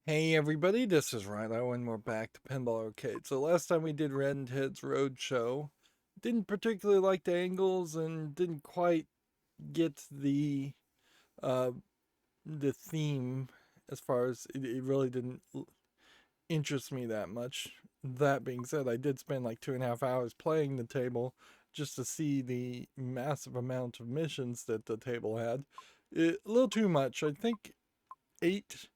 Hey everybody, this is Rydo and we're back to Pinball Arcade. So last time we did Red and Ted's Roadshow. Didn't particularly like the angles and didn't quite get uh the theme as far as it really didn't interest me that much. That being said, I did spend like 2.5 hours playing the table just to see the massive amount of missions that the table had. A little too much. I think 8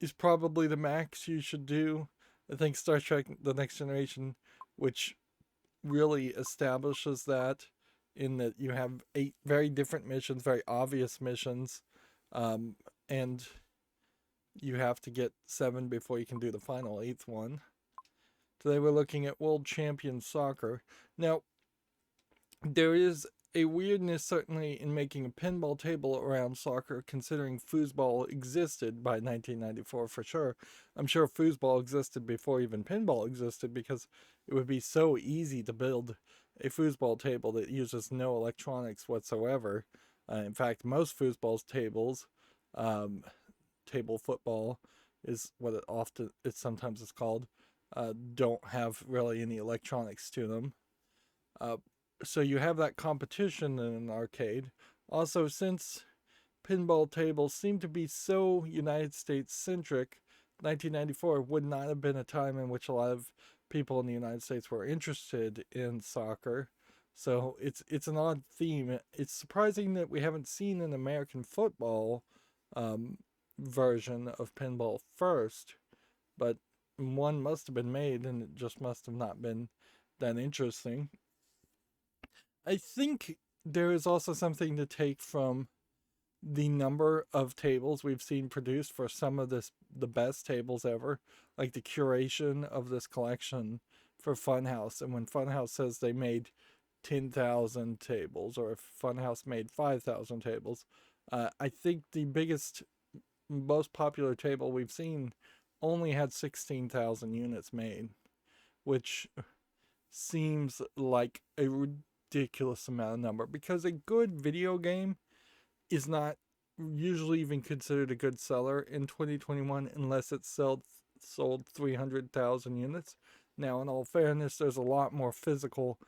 is probably the max you should do. I think Star Trek The Next Generation, which really establishes that in that you have 8 very different missions, very obvious missions, um, and you have to get 7 before you can do the final 8th one. Today we're looking at World Champion Soccer. Now, there is a weirdness certainly in making a pinball table around soccer, considering foosball existed by 1994 for sure. I'm sure foosball existed before even pinball existed because it would be so easy to build a foosball table that uses no electronics whatsoever. In fact, most foosball tables, um, table football is what it sometimes is called, don't have really any electronics to them. Uh, so you have that competition in an arcade. Also, since pinball tables seem to be so United States centric, 1994 would not have been a time in which a lot of people in the United States were interested in soccer. So it's an odd theme. It's surprising that we haven't seen an American football um, version of pinball first, but one must have been made, and it just must have not been that interesting. I think there is also something to take from the number of tables we've seen produced for some of the best tables ever, like the curation of this collection for Funhouse. And when Funhouse says they made 10,000 tables, or if Funhouse made 5,000 tables, I think the biggest, most popular table we've seen only had 16,000 units made, which seems like a ridiculous amount of number because a good video game is not usually even considered a good seller in 2021 unless it's sold 300,000 units. Now, in all fairness, there's a lot more physical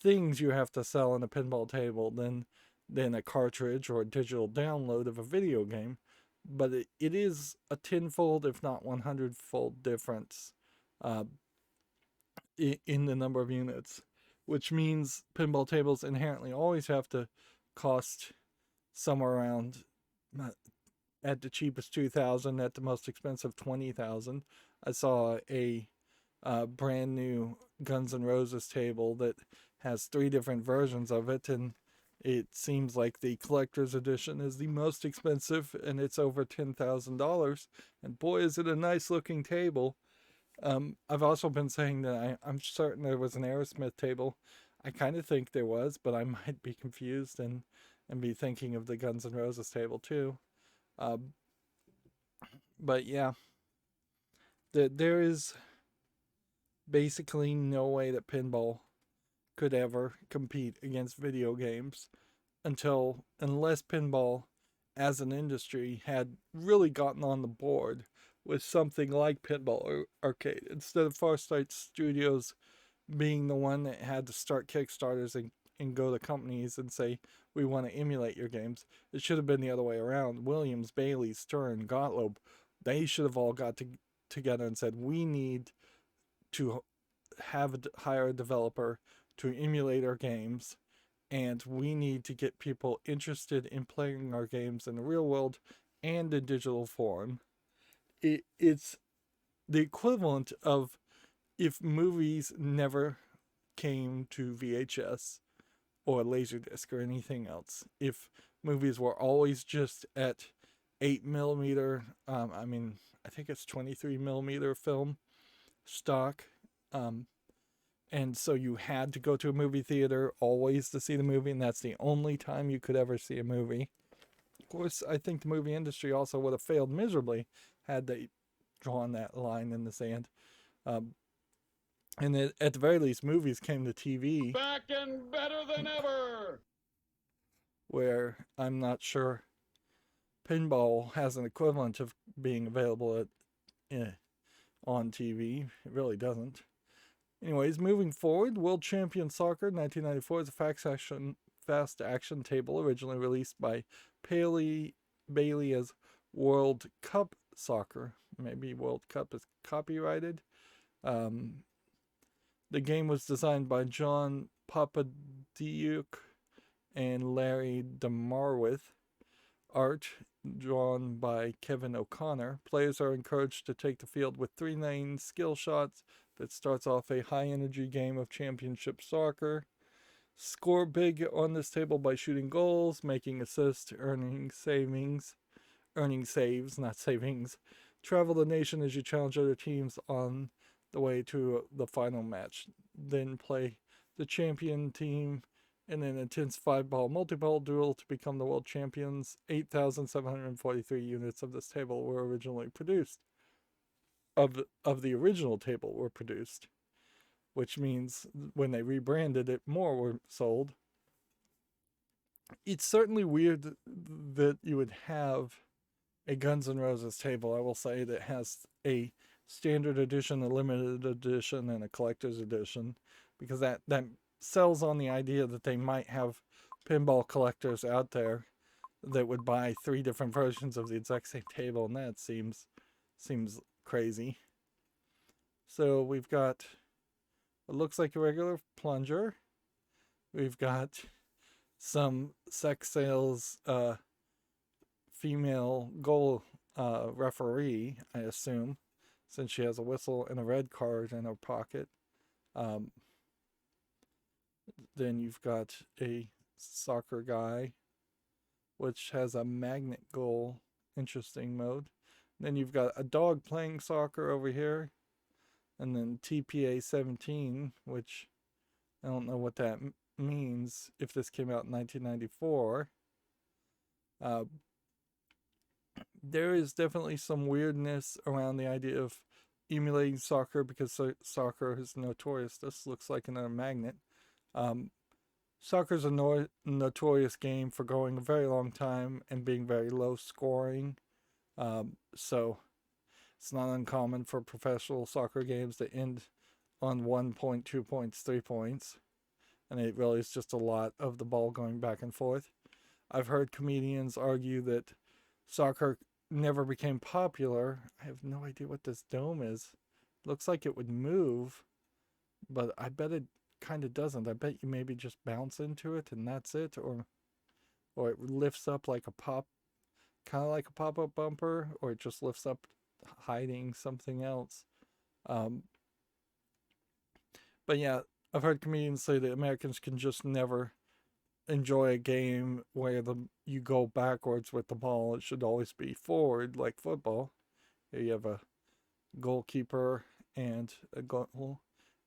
things you have to sell in a pinball table than a cartridge or a digital download of a video game. But it is a tenfold, if not 100-fold difference uh, in the number of units, which means pinball tables inherently always have to cost somewhere around at the cheapest 2,000, at the most expensive 20,000. I saw a brand new Guns N' Roses table that has 3 different versions of it, and it seems like the collector's edition is the most expensive, and it's over $10,000. And boy, is it a nice looking table. I've also been saying that I'm certain there was an Aerosmith table. I kind of think there was, but I might be confused and be thinking of the Guns N' Roses table too. Uh, but yeah, there is basically no way that pinball could ever compete against video games unless pinball as an industry had really gotten on the board with something like Pinball Arcade instead of FarSight Studios being the one that had to start Kickstarters and go to companies and say, we want to emulate your games. It should have been the other way around. Williams, Bailey, Stern, Gottlieb, they should have all together and said, we need to hire a developer to emulate our games, and we need to get people interested in playing our games in the real world and in digital form. It's the equivalent of if movies never came to VHS or Laserdisc or anything else. If movies were always just at 8 millimeter, I think it's 23 millimeter film stock, um, and so you had to go to a movie theater always to see the movie, and that's the only time you could ever see a movie. Of course, I think the movie industry also would have failed miserably had they drawn that line in the sand. Um, and at the very least, movies came to TV, Back and better than ever. where I'm not sure pinball has an equivalent of being available on TV. It really doesn't. Anyways, moving forward, World Champion Soccer 1994 is a fast action table originally released by Bailey as World Cup Soccer. Maybe World Cup is copyrighted. Um, the game was designed by John Papadiuk and Larry DeMarwith. Art drawn by Kevin O'Connor. Players are encouraged to take the field with 3-lane skill shots that starts off a high energy game of championship soccer. Score big on this table by shooting goals, making assists, earning saves, not savings. Travel the nation as you challenge other teams on the way to the final match. Then play the champion team in an intense 5-ball multi-ball duel to become the world champions. 8,743 units of this table were originally produced. Of the original table were produced, which means when they rebranded it, more were sold. It's certainly weird that you would have a Guns N' Roses table, I will say, that has a standard edition, a limited edition, and a collector's edition, because that sells on the idea that they might have pinball collectors out there that would buy 3 different versions of the exact same table, and that seems crazy. So we've got what looks like a regular plunger. We've got some sex sales female goal referee, I assume, since she has a whistle and a red card in her pocket. Then you've got a soccer guy, which has a magnet goal, interesting mode. Then you've got a dog playing soccer over here. And then TPA 17, which I don't know what that means if this came out in 1994. There is definitely some weirdness around the idea of emulating soccer, because soccer is notorious. This looks like another magnet. Soccer is a notorious game for going a very long time and being very low scoring. So it's not uncommon for professional soccer games to end on 1 point, 2 points, 3 points. And it really is just a lot of the ball going back and forth. I've heard comedians argue that soccer never became popular. I have no idea what this dome is. It looks like it would move, but I bet it kind of doesn't. I bet you maybe just bounce into it and that's it, or it lifts up like a pop, kind of like a pop-up bumper, or it just lifts up hiding something else. But yeah, I've heard comedians say that Americans can just never enjoy a game where you go backwards with the ball. It should always be forward, like football. Here you have a goalkeeper and a goal,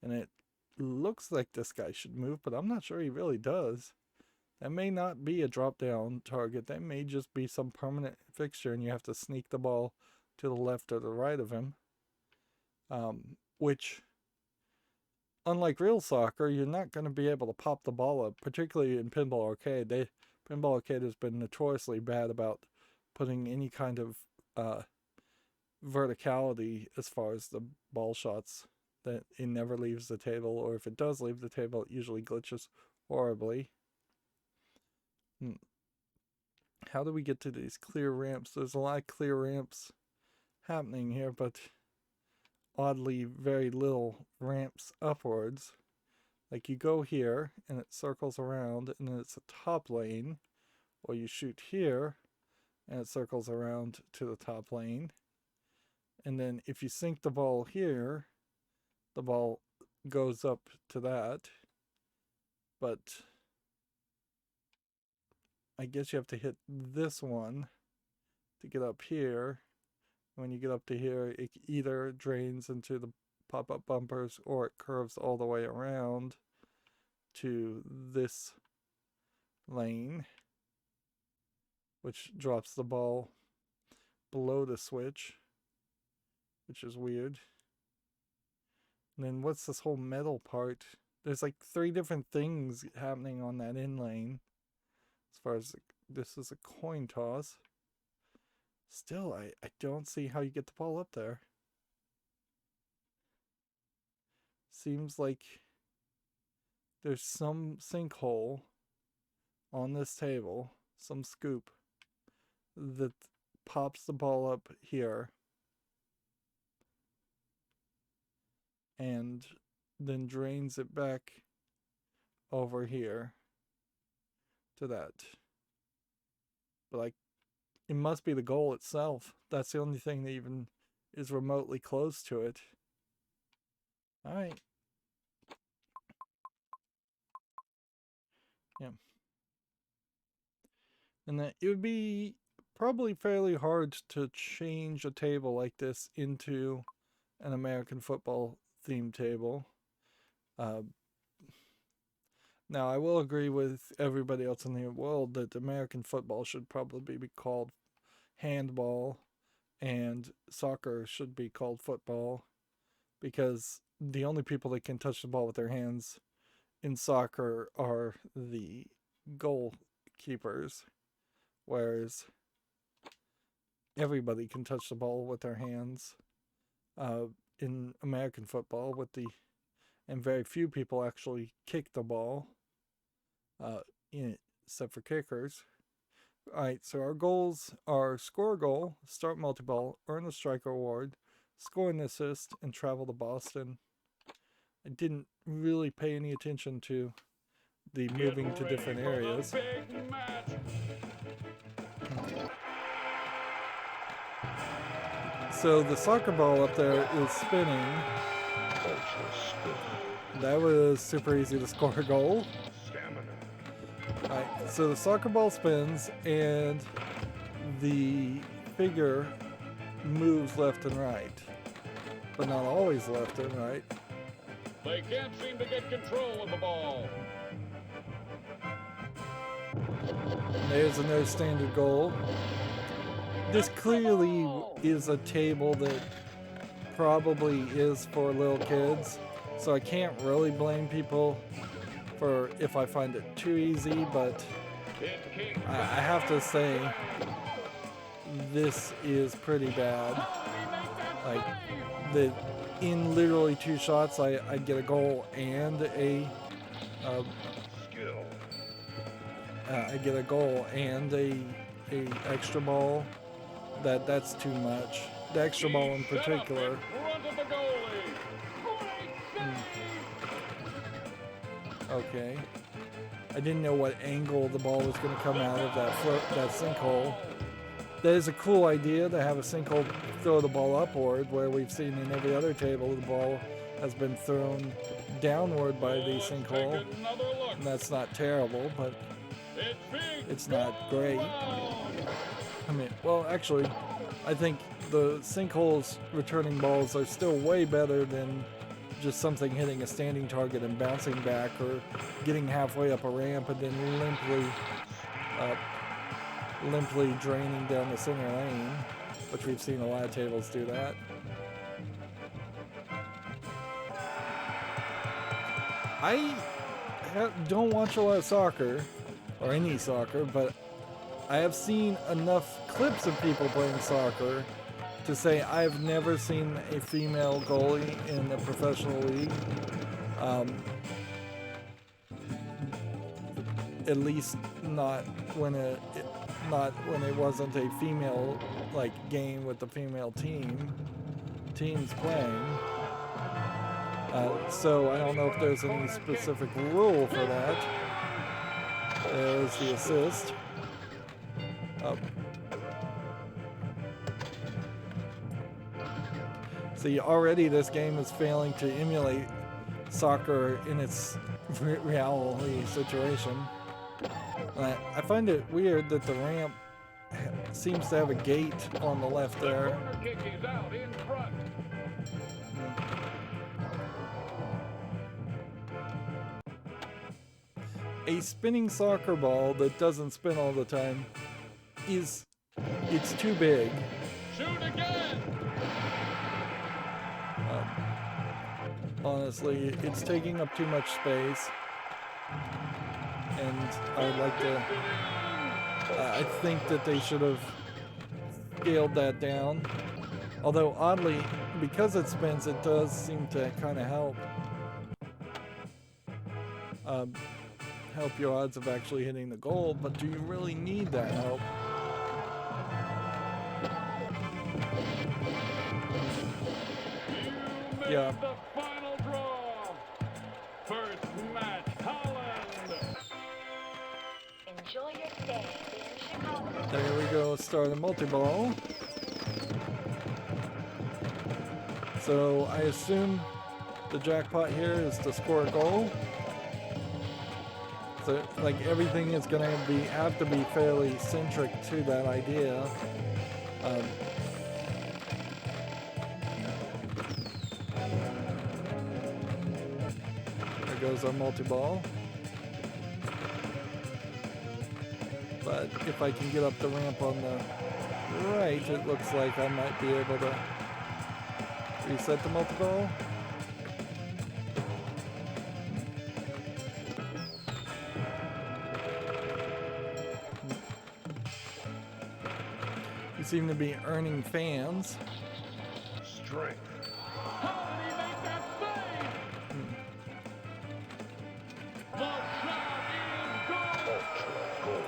and it looks like this guy should move, but I'm not sure he really does. That may not be a drop-down target. That may just be some permanent fixture, and you have to sneak the ball to the left or the right of him. Which, unlike real soccer, you're not going to be able to pop the ball up, particularly in Pinball Arcade. Pinball Arcade has been notoriously bad about putting any kind of verticality as far as the ball shots, that it never leaves the table, or if it does leave the table, it usually glitches horribly. How do we get to these clear ramps? There's a lot of clear ramps happening here, but oddly very little ramps upwards. Like you go here and it circles around and then it's a top lane, or you shoot here and it circles around to the top lane. And then if you sink the ball here, the ball goes up to that. But I guess you have to hit this one to get up here. When you get up to here, it either drains into the pop-up bumpers or it curves all the way around to this lane, which drops the ball below the switch, which is weird. And then what's this whole metal part? There's like 3 different things happening on that in lane. As far as this is a coin toss. Still, I don't see how you get the ball up there. seems like there's some sinkhole on this table, some scoop that pops the ball up here and then drains it back over here to that. But like, it must be the goal itself. That's the only thing that even is remotely close to it. All right. Yeah. And that it would be probably fairly hard to change a table like this into an American football themed table. Now, I will agree with everybody else in the world that American football should probably be called handball and soccer should be called football, because the only people that can touch the ball with their hands in soccer are the goalkeepers, whereas everybody can touch the ball with their hands in American football, and very few people actually kick the ball, except for kickers. Alright, so our goals are score a goal, start multi-ball, earn a striker award, score an assist, and travel to Boston. I didn't really pay any attention to the moving to different areas. So the soccer ball up there is spinning. That was super easy to score a goal. Alright, so the soccer ball spins and the figure moves left and right, but not always left and right. They can't seem to get control of the ball. There's another standard goal. This clearly is a table that probably is for little kids, so I can't really blame people for if I find it too easy, but I have to say this is pretty bad. Like, in literally 2 shots I'd get a goal and a extra ball. That's too much. The extra ball in particular. Okay. I didn't know what angle the ball was going to come out of that sinkhole. That is a cool idea, to have a sinkhole throw the ball upward, where we've seen in every other table the ball has been thrown downward by the sinkhole. And that's not terrible, but it's not great. I mean, well, actually, I think the sinkholes returning balls are still way better than just something hitting a standing target and bouncing back, or getting halfway up a ramp and then limply draining down the center lane, which we've seen a lot of tables do that. I don't watch a lot of soccer, or any soccer, but I have seen enough clips of people playing soccer to say I've never seen a female goalie in a professional league. At least not when it wasn't a female game with the female teams playing. So I don't know if there's any specific rule for that. There's the assist. See, already this game is failing to emulate soccer in its reality situation. I find it weird that the ramp seems to have a gate on the left there. A spinning soccer ball that doesn't spin all the time it's too big. Shoot again. Honestly, it's taking up too much space, and I would like to. I think that they should have scaled that down. Although oddly, because it spins, it does seem to kind of help. help your odds of actually hitting the goal, but do you really need that help? Yeah. The final draw. First match, Holland. Enjoy your stay in Chicago. There we go, start a multi-ball. So I assume the jackpot here is to score a goal. So like everything is gonna have to be fairly centric to that idea. There goes our multi-ball. But if I can get up the ramp on the right, it looks like I might be able to reset the multi-ball. You seem to be earning fans. Strength. How did he make that save? The shot is good.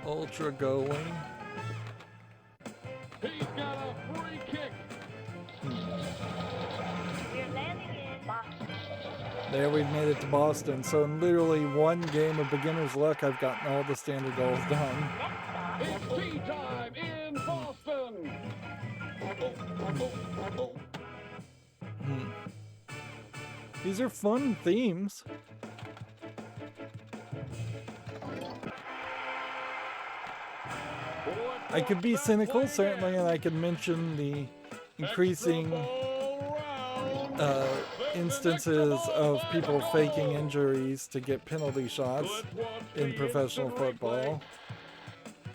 Ultra going. He's got a free kick. We're landing in Boston. There, we've made it to Boston. So in literally one game of beginner's luck, I've gotten all the standard goals done. It's tea time in Boston. These are fun themes. I could be cynical, certainly, and I could mention the increasing instances of people faking injuries to get penalty shots in professional football.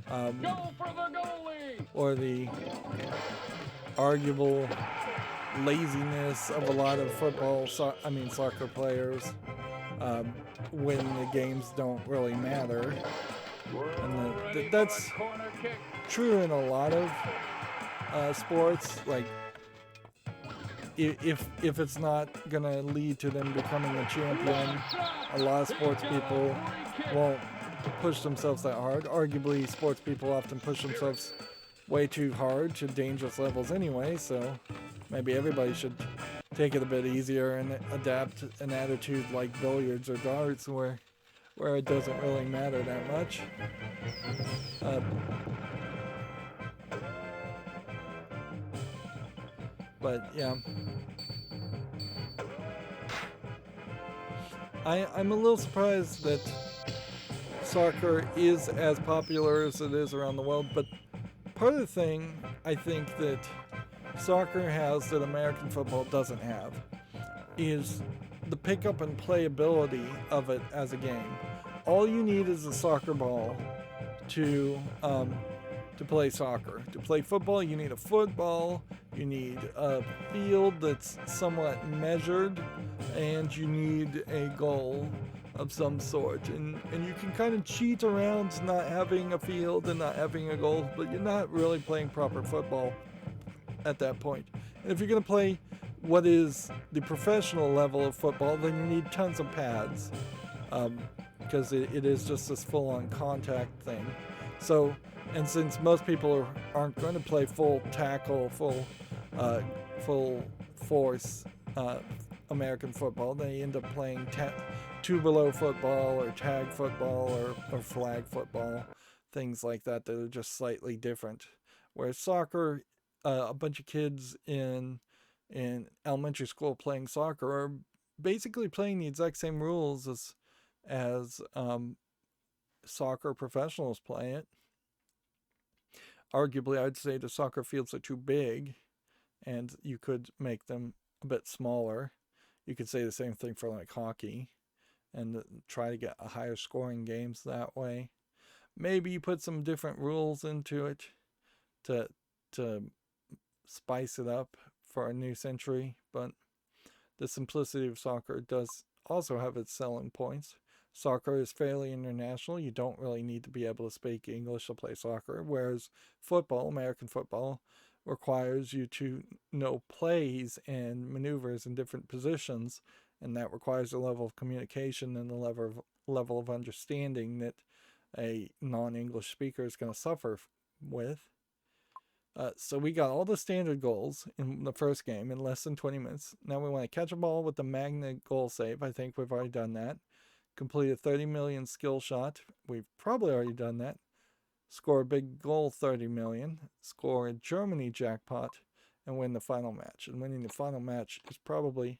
Go for the goalie. Or the arguable laziness of a lot of soccer players when the games don't really matter. And that's true in a lot of sports. Like, if it's not gonna lead to them becoming a champion, a lot of sports people won't push themselves that hard. Arguably, sports people often push themselves way too hard to dangerous levels anyway, so maybe everybody should take it a bit easier and adapt an attitude like billiards or darts where it doesn't really matter that much. But yeah, I'm a little surprised that soccer is as popular as it is around the world, but part of the thing I think that soccer has that American football doesn't have is the pickup and playability of it as a game. All you need is a soccer ball to play soccer. To play football, you need a football, you need a field that's somewhat measured, and you need a goal of some sort. And you can kind of cheat around not having a field and not having a goal, but you're not really playing proper football at that point. And if you're going to play what is the professional level of football, then you need tons of pads, because it is just this full-on contact thing. So, and since most people aren't going to play full tackle, full force American football, they end up playing two below football or tag football or flag football, things like that are just slightly different. Whereas soccer, a bunch of kids in elementary school playing soccer are basically playing the exact same rules as soccer professionals play it. Arguably, I'd say the soccer fields are too big, and you could make them a bit smaller. You could say the same thing for like hockey, and try to get a higher scoring games that way. Maybe you put some different rules into it to spice it up for a new century, but the simplicity of soccer does also have its selling points. Soccer is fairly international. You don't really need to be able to speak English to play soccer, whereas football, American football, requires you to know plays and maneuvers in different positions And that requires a level of communication and a level of understanding that a non-English speaker is going to suffer with. So we got all the standard goals in the first game in less than 20 minutes. Now we want to catch a ball with the magnet goal save. I think we've already done that. Complete a 30 million skill shot. We've probably already done that. Score a big goal 30 million. Score a Germany jackpot. And win the final match. And winning the final match is probably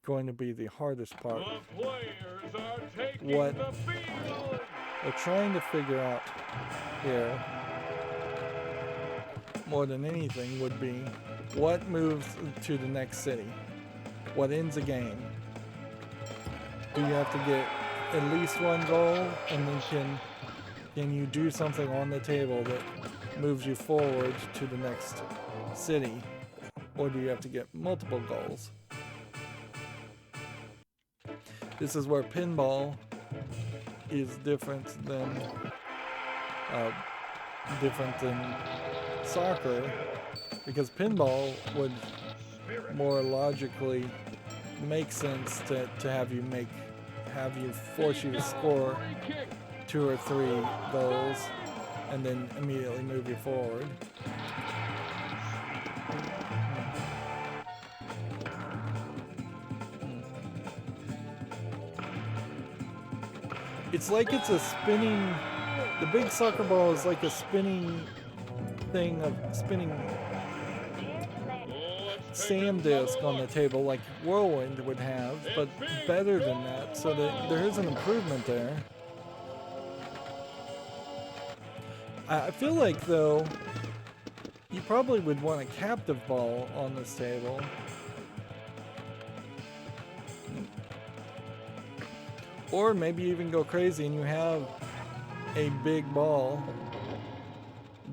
going to be the hardest part. The players are taking What the field. we're trying to figure out here, more than anything, would be what moves to the next city? What ends a game? Do you have to get at least one goal, and then can you do something on the table that moves you forward to the next city? Or do you have to get multiple goals? This is where pinball is different than soccer, because pinball would more logically make sense to have you force you to score 2 or 3 goals and then immediately move you forward. It's like it's a spinning, the big soccer ball is like a spinning thing of spinning sand disc on the table like Whirlwind would have, but better than that, so that there is an improvement there. I feel like, though, you probably would want a captive ball on this table. Or maybe even go crazy and you have a big ball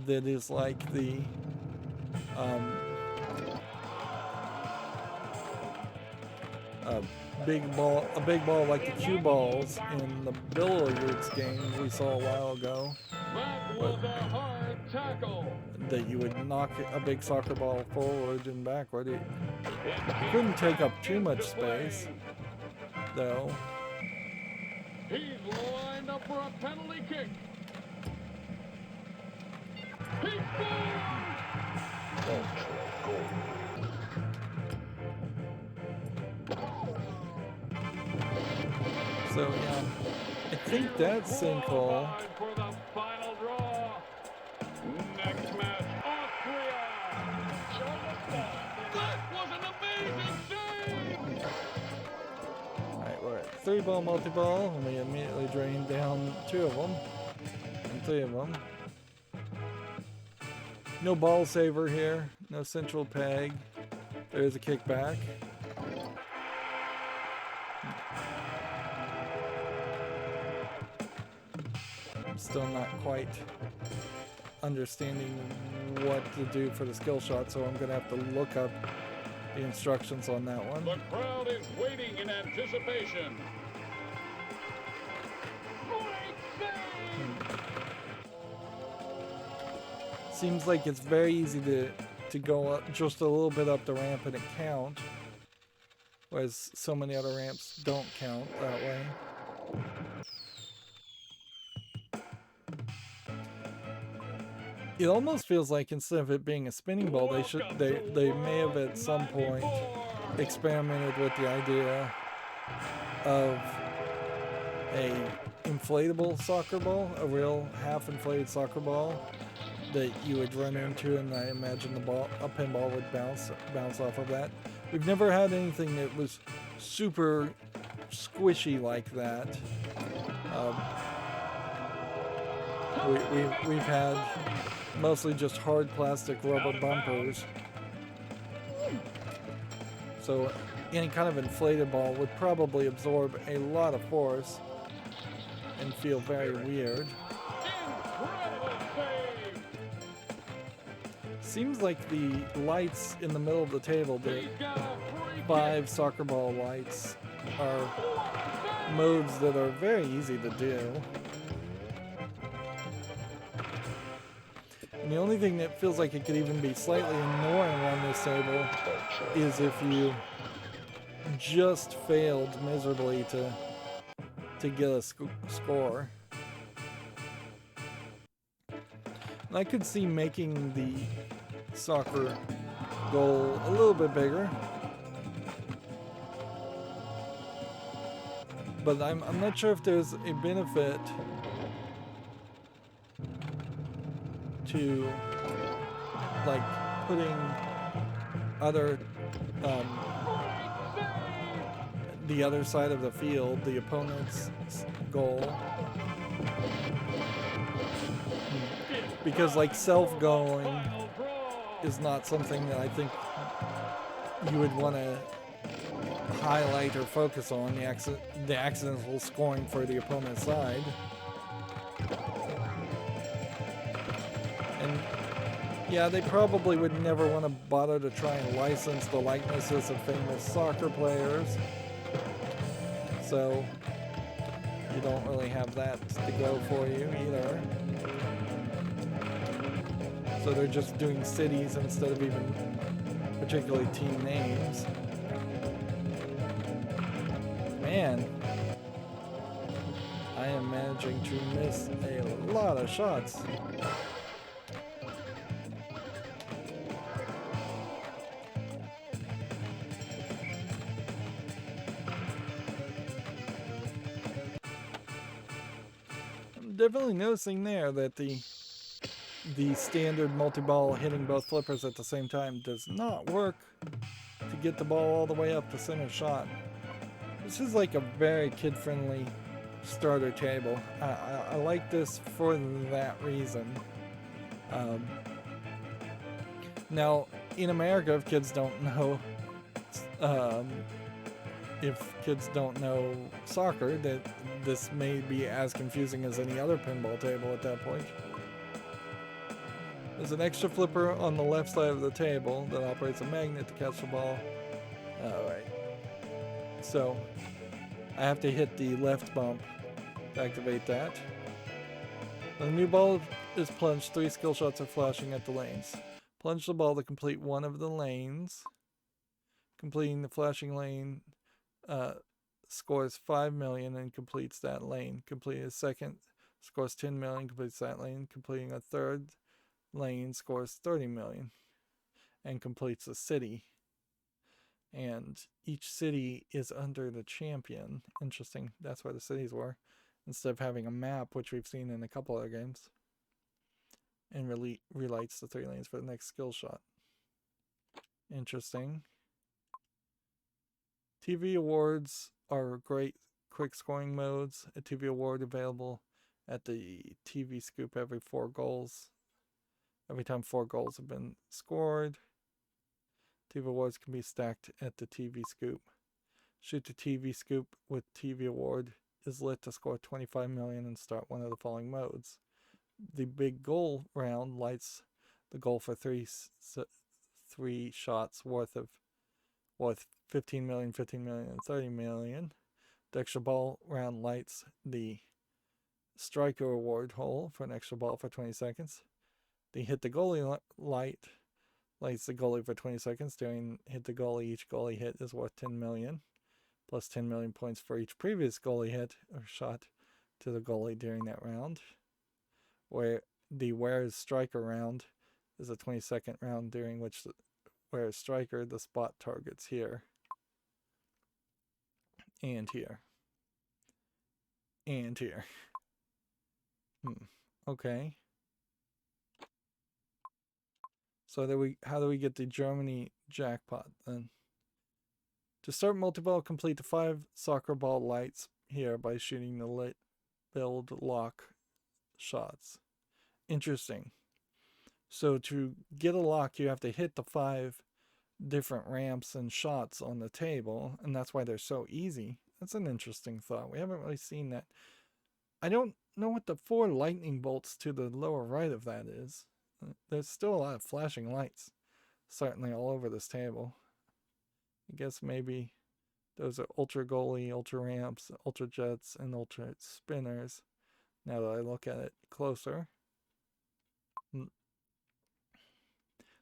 that is like the a big ball like the cue balls in the billiards games we saw a while ago. That was a hard tackle. That you would knock a big soccer ball forward and backward. It couldn't take up too much space, though. He's lined up for a penalty kick. He scores! So yeah, I think that's sinkhole. For the final draw. Next match, Austria. Enjoy your stay. That was an amazing save! Alright, we're at 3-ball multi-ball, and we immediately drained down 2 of them, and 3 of them. No ball saver here, no central peg. There is a kickback. I'm still not quite understanding what to do for the skill shot, so I'm gonna have to look up the instructions on that one. The crowd is waiting in anticipation. Great save! Seems like it's very easy to go up just a little bit up the ramp and it count, whereas so many other ramps don't count that way. It almost feels like instead of it being a spinning ball, they may have at some point experimented with the idea of a inflatable soccer ball, a real half-inflated soccer ball that you would run into, and I imagine a pinball would bounce off of that. We've never had anything that was super squishy like that. We've had mostly just hard plastic rubber bumpers. So any kind of inflated ball would probably absorb a lot of force and feel very weird. Incredible save! Seems like the lights in the middle of the table, the He's got a free 5 soccer ball lights, are modes that are very easy to do. And the only thing that feels like it could even be slightly annoying on this table is if you just failed miserably to get a score. And I could see making the soccer goal a little bit bigger, but I'm not sure if there's a benefit to like putting other the other side of the field, the opponent's goal, because like self-going is not something that I think you would want to highlight or focus on, the accidental scoring for the opponent's side. And yeah, they probably would never want to bother to try and license the likenesses of famous soccer players, so you don't really have that to go for you either. So they're just doing cities instead of even particularly team names. Man, I am managing to miss a lot of shots. I'm definitely noticing there that the standard multi-ball hitting both flippers at the same time does not work to get the ball all the way up the center shot. This is like a very kid-friendly starter table. I like this for that reason. Now, in America, if kids don't know soccer, that this may be as confusing as any other pinball table at that point. There's an extra flipper on the left side of the table that operates a magnet to catch the ball. Alright. So, I have to hit the left bump to activate that. The new ball is plunged. 3 skill shots are flashing at the lanes. Plunge the ball to complete one of the lanes. Completing the flashing lane scores 5 million and completes that lane. Completing a second scores 10 million, completes that lane. Completing a third lane scores 30 million and completes a city. And each city is under the champion. Interesting. That's where the cities were. Instead of having a map, which we've seen in a couple other games. And relights the 3 lanes for the next skill shot. Interesting. TV awards are great quick scoring modes. A TV award available at the TV scoop every 4 goals. Every time 4 goals have been scored. TV awards can be stacked at the TV scoop. Shoot the TV scoop with TV award is lit to score 25 million and start one of the following modes. The big goal round lights the goal for 3 shots worth 15 million, 15 million, and 30 million. The extra ball round lights the striker award hole for an extra ball for 20 seconds. The hit the goalie lights the goalie for 20 seconds. During hit the goalie, each goalie hit is worth 10 million, plus 10 million points for each previous goalie hit or shot to the goalie during that round. Where the Where's Striker round is a 20-second round during which Where's Striker, the spot targets here. And here. And here. Okay. So how do we get the Germany jackpot then? To start multi-ball, complete the 5 soccer ball lights here by shooting the lit build lock shots. Interesting. So to get a lock, you have to hit the 5 different ramps and shots on the table, and that's why they're so easy. That's an interesting thought. We haven't really seen that. I don't know what the 4 lightning bolts to the lower right of that is. There's still a lot of flashing lights, certainly all over this table. I guess maybe those are ultra goalie, ultra ramps, ultra jets, and ultra spinners. Now that I look at it closer.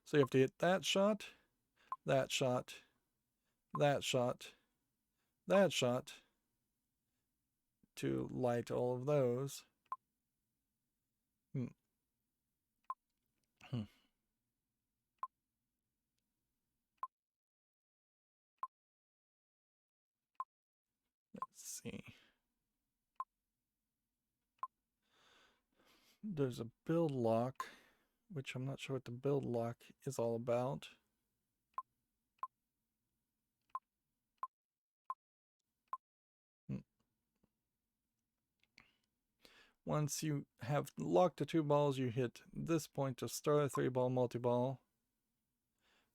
So you have to hit that shot, that shot, that shot, that shot to light all of those. Let's see. There's a build lock, which I'm not sure what the build lock is all about. Once you have locked the 2 balls, you hit this point to start a 3-ball multi-ball.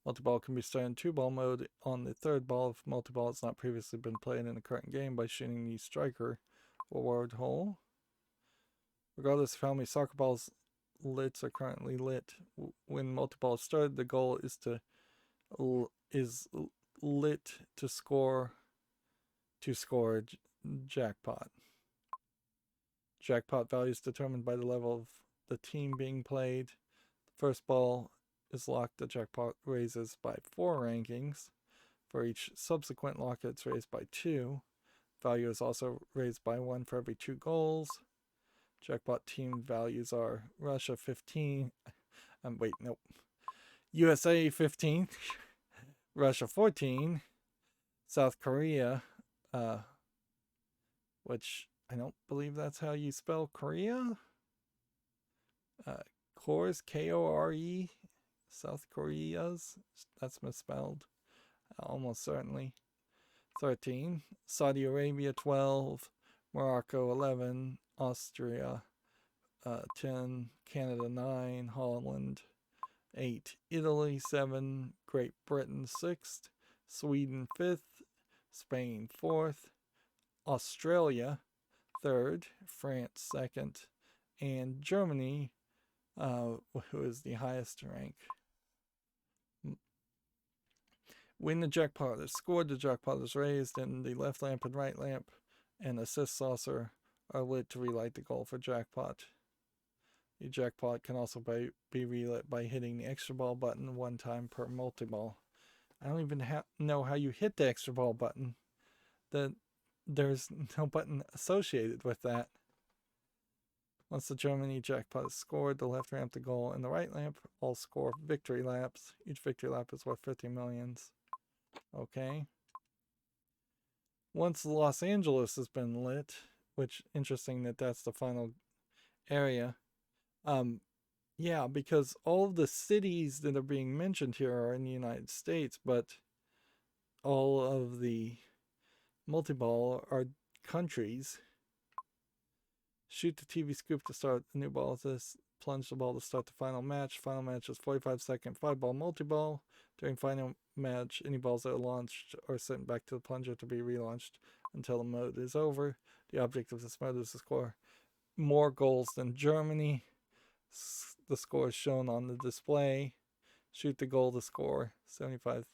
Multi-ball can be started in 2-ball mode on the 3rd ball if multi-ball has not previously been played in the current game by shooting the striker award hole. Regardless of how many soccer balls lits are currently lit, when multi-ball is started, the goal is lit to score jackpot. Jackpot value is determined by the level of the team being played. The first ball is locked, the jackpot raises by 4 rankings. For each subsequent lock, it's raised by 2. Value is also raised by 1 for every 2 goals. Jackpot team values are Russia 15. USA 15, Russia 14, South Korea, which I don't believe that's how you spell Korea. Kores, Kore, South Korea's, that's misspelled, almost certainly. 13, Saudi Arabia 12, Morocco 11, Austria 10, Canada 9, Holland 8, Italy 7, Great Britain 6th, Sweden 5th, Spain 4th, Australia 3rd, France 2nd, and Germany, who is the highest rank. When the jackpot is scored, the jackpot is raised, and the left lamp and right lamp and assist saucer are lit to relight the goal for jackpot. The jackpot can also be relit by hitting the extra ball button 1 time per multi-ball. I don't even know how you hit the extra ball button. There's no button associated with that. Once the Germany jackpot is scored, the left lamp, the goal, and the right lamp all score victory laps. Each victory lap is worth 50 millions. Okay. Once Los Angeles has been lit, which interesting that that's the final area. Yeah, because all of the cities that are being mentioned here are in the United States, but all of the multi-ball are countries. Shoot the TV scoop to start the new ball. This plunge the ball to start the final match. Final match is 45-second 5-ball multi-ball. During final match, any balls that are launched are sent back to the plunger to be relaunched until the mode is over. The object of this mode is to score more goals than Germany. The score is shown on the display. Shoot the goal to score 75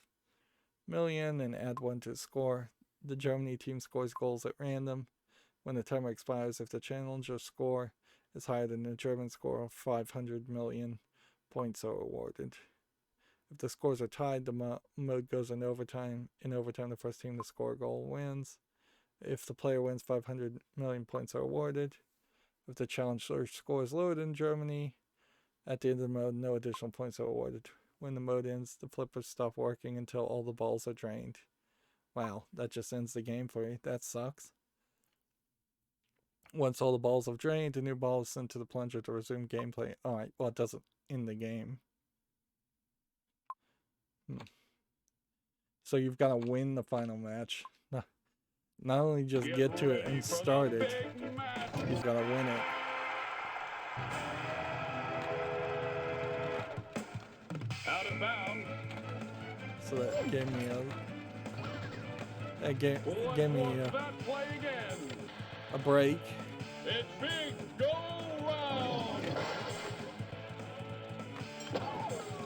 million and add 1 to the score. The Germany team scores goals at random. When the timer expires, if the challenger score is higher than the German score, 500 million points are awarded. If the scores are tied, the mode goes into overtime. In overtime, the first team to score a goal wins. If the player wins, 500 million points are awarded. If the challenger scores lower than Germany, at the end of the mode, no additional points are awarded. When the mode ends, the flippers stop working until all the balls are drained. Wow, that just ends the game for you. That sucks. Once all the balls have drained, a new ball is sent to the plunger to resume gameplay. Alright, well, it doesn't end the game. So you've got to win the final match. Not only just get to it and start it, you've got to win it. Out of bounds. So that gave me a break. It's big go round.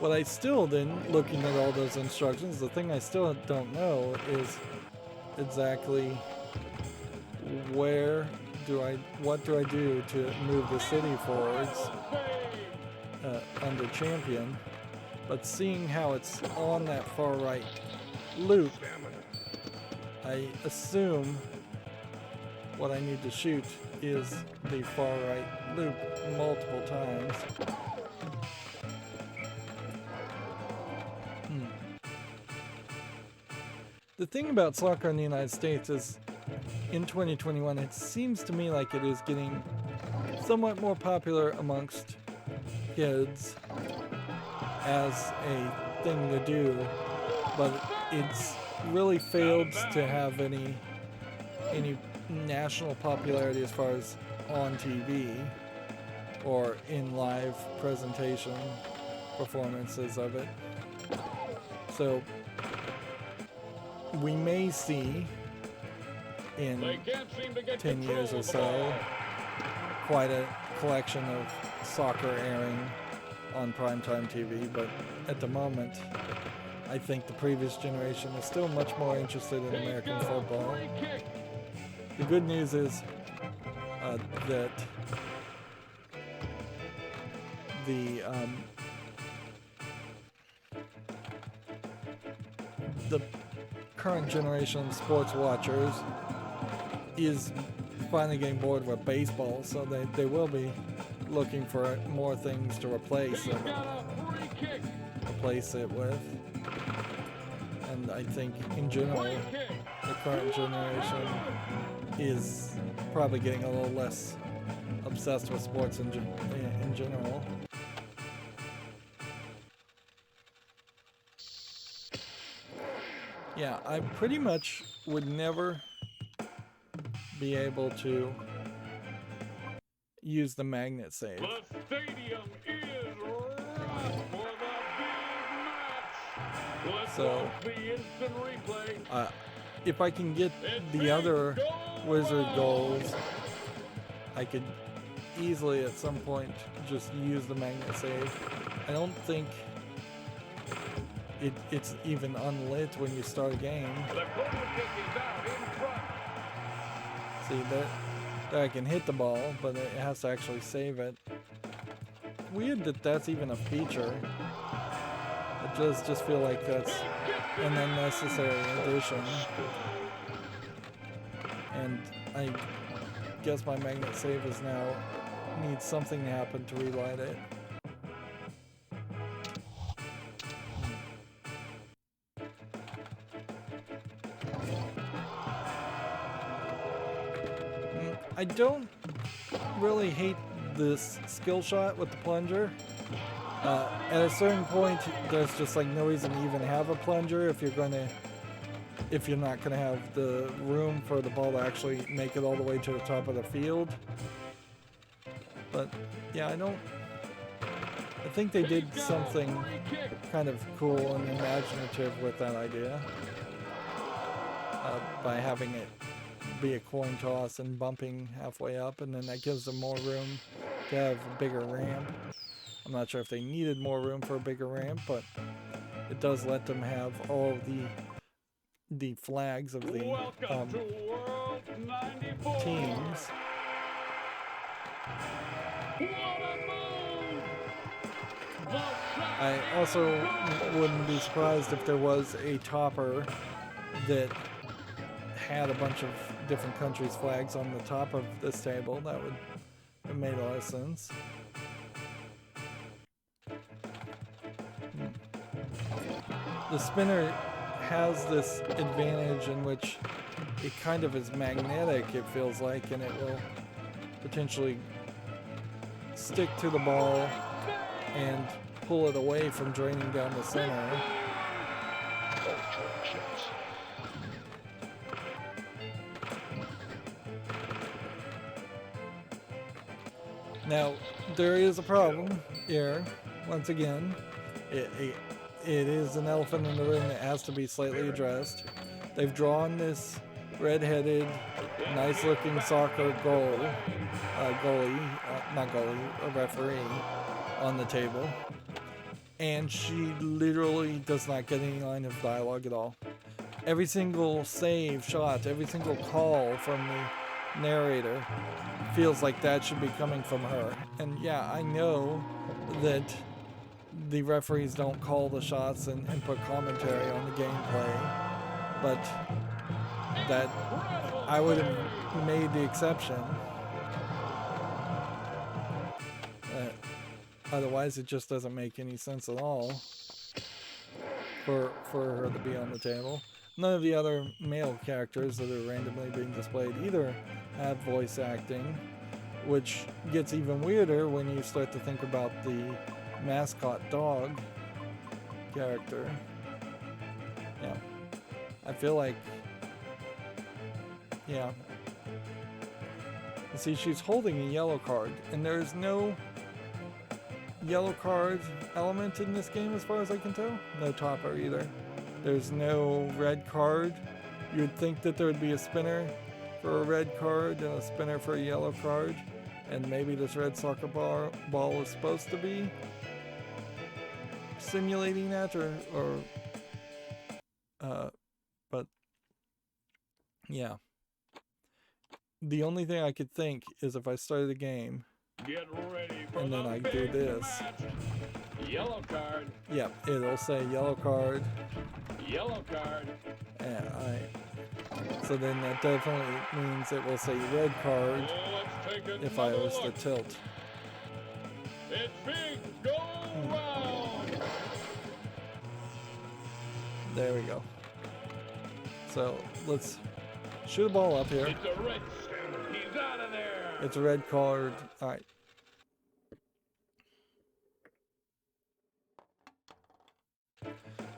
What I still didn't, looking at all those instructions, the thing I still don't know is exactly what do I do to move the city forwards under champion. But seeing how it's on that far right loop, I assume what I need to shoot is the far right loop multiple times. The thing about soccer in the United States is, in 2021, it seems to me like it is getting somewhat more popular amongst kids as a thing to do, but it's really failed to have any national popularity as far as on TV or in live presentation performances of it. So we may see in 10 years or so quite a collection of soccer airing on primetime TV, but at the moment I think the previous generation is still much more interested in American football. The good news is that the current generation of sports watchers is finally getting bored with baseball, so they will be looking for more things to replace it with. And I think in general, the current generation is probably getting a little less obsessed with sports in general. Yeah, I pretty much would never be able to use the magnet save. The stadium is right for the big match. Let's So, watch the instant replay. if I can get the other wizard goals, I could easily at some point just use the magnet save. I don't think it's even unlit when you start a game. The corner kick is out in front. See that I can hit the ball, but it has to actually save it. Weird that that's even a feature. It does just feel like that's an unnecessary addition. And I guess my magnet save is now needs something to happen to relight it. I don't really hate this skill shot with the plunger. At a certain point, there's just like no reason to even have a plunger if you're not gonna have the room for the ball to actually make it all the way to the top of the field. But yeah, I think they did something kind of cool and imaginative with that idea by having it be a coin toss and bumping halfway up, and then that gives them more room to have a bigger ramp. I'm not sure if they needed more room for a bigger ramp, but it does let them have all the flags of the teams. I also wouldn't be surprised if there was a topper that had a bunch of different countries' flags on the top of this table. That would have made a lot of sense. The spinner has this advantage in which it kind of is magnetic, it feels like, and it will potentially stick to the ball and pull it away from draining down the center. Now, there is a problem here. Once again, it is an elephant in the room that has to be slightly addressed. They've drawn this red-headed, nice-looking soccer a referee on the table, and she literally does not get any line of dialogue at all. Every single save shot, every single call from the narrator feels like that should be coming from her. And yeah, I know that the referees don't call the shots and put commentary on the gameplay, but that I would have made the exception. Otherwise, it just doesn't make any sense at all for her to be on the table. None of the other male characters that are randomly being displayed either have voice acting, which gets even weirder when you start to think about the mascot dog character. Yeah. I feel like, yeah. See, she's holding a yellow card, and there's no yellow card element in this game as far as I can tell. No topper either. There's no red card. You'd think that there would be a spinner for a red card and a spinner for a yellow card, and maybe this red soccer ball is supposed to be simulating that, but yeah. The only thing I could think is if I started a game Get ready for and then the I do big this. match. Yellow card. Yep, it'll say yellow card. Yellow card. And so then that definitely means it will say red card Let's take if I another was to look. tilt. It's big. Go round. There we go. So let's shoot a ball up here. It's a red. He's out of there. It's a red card. All right.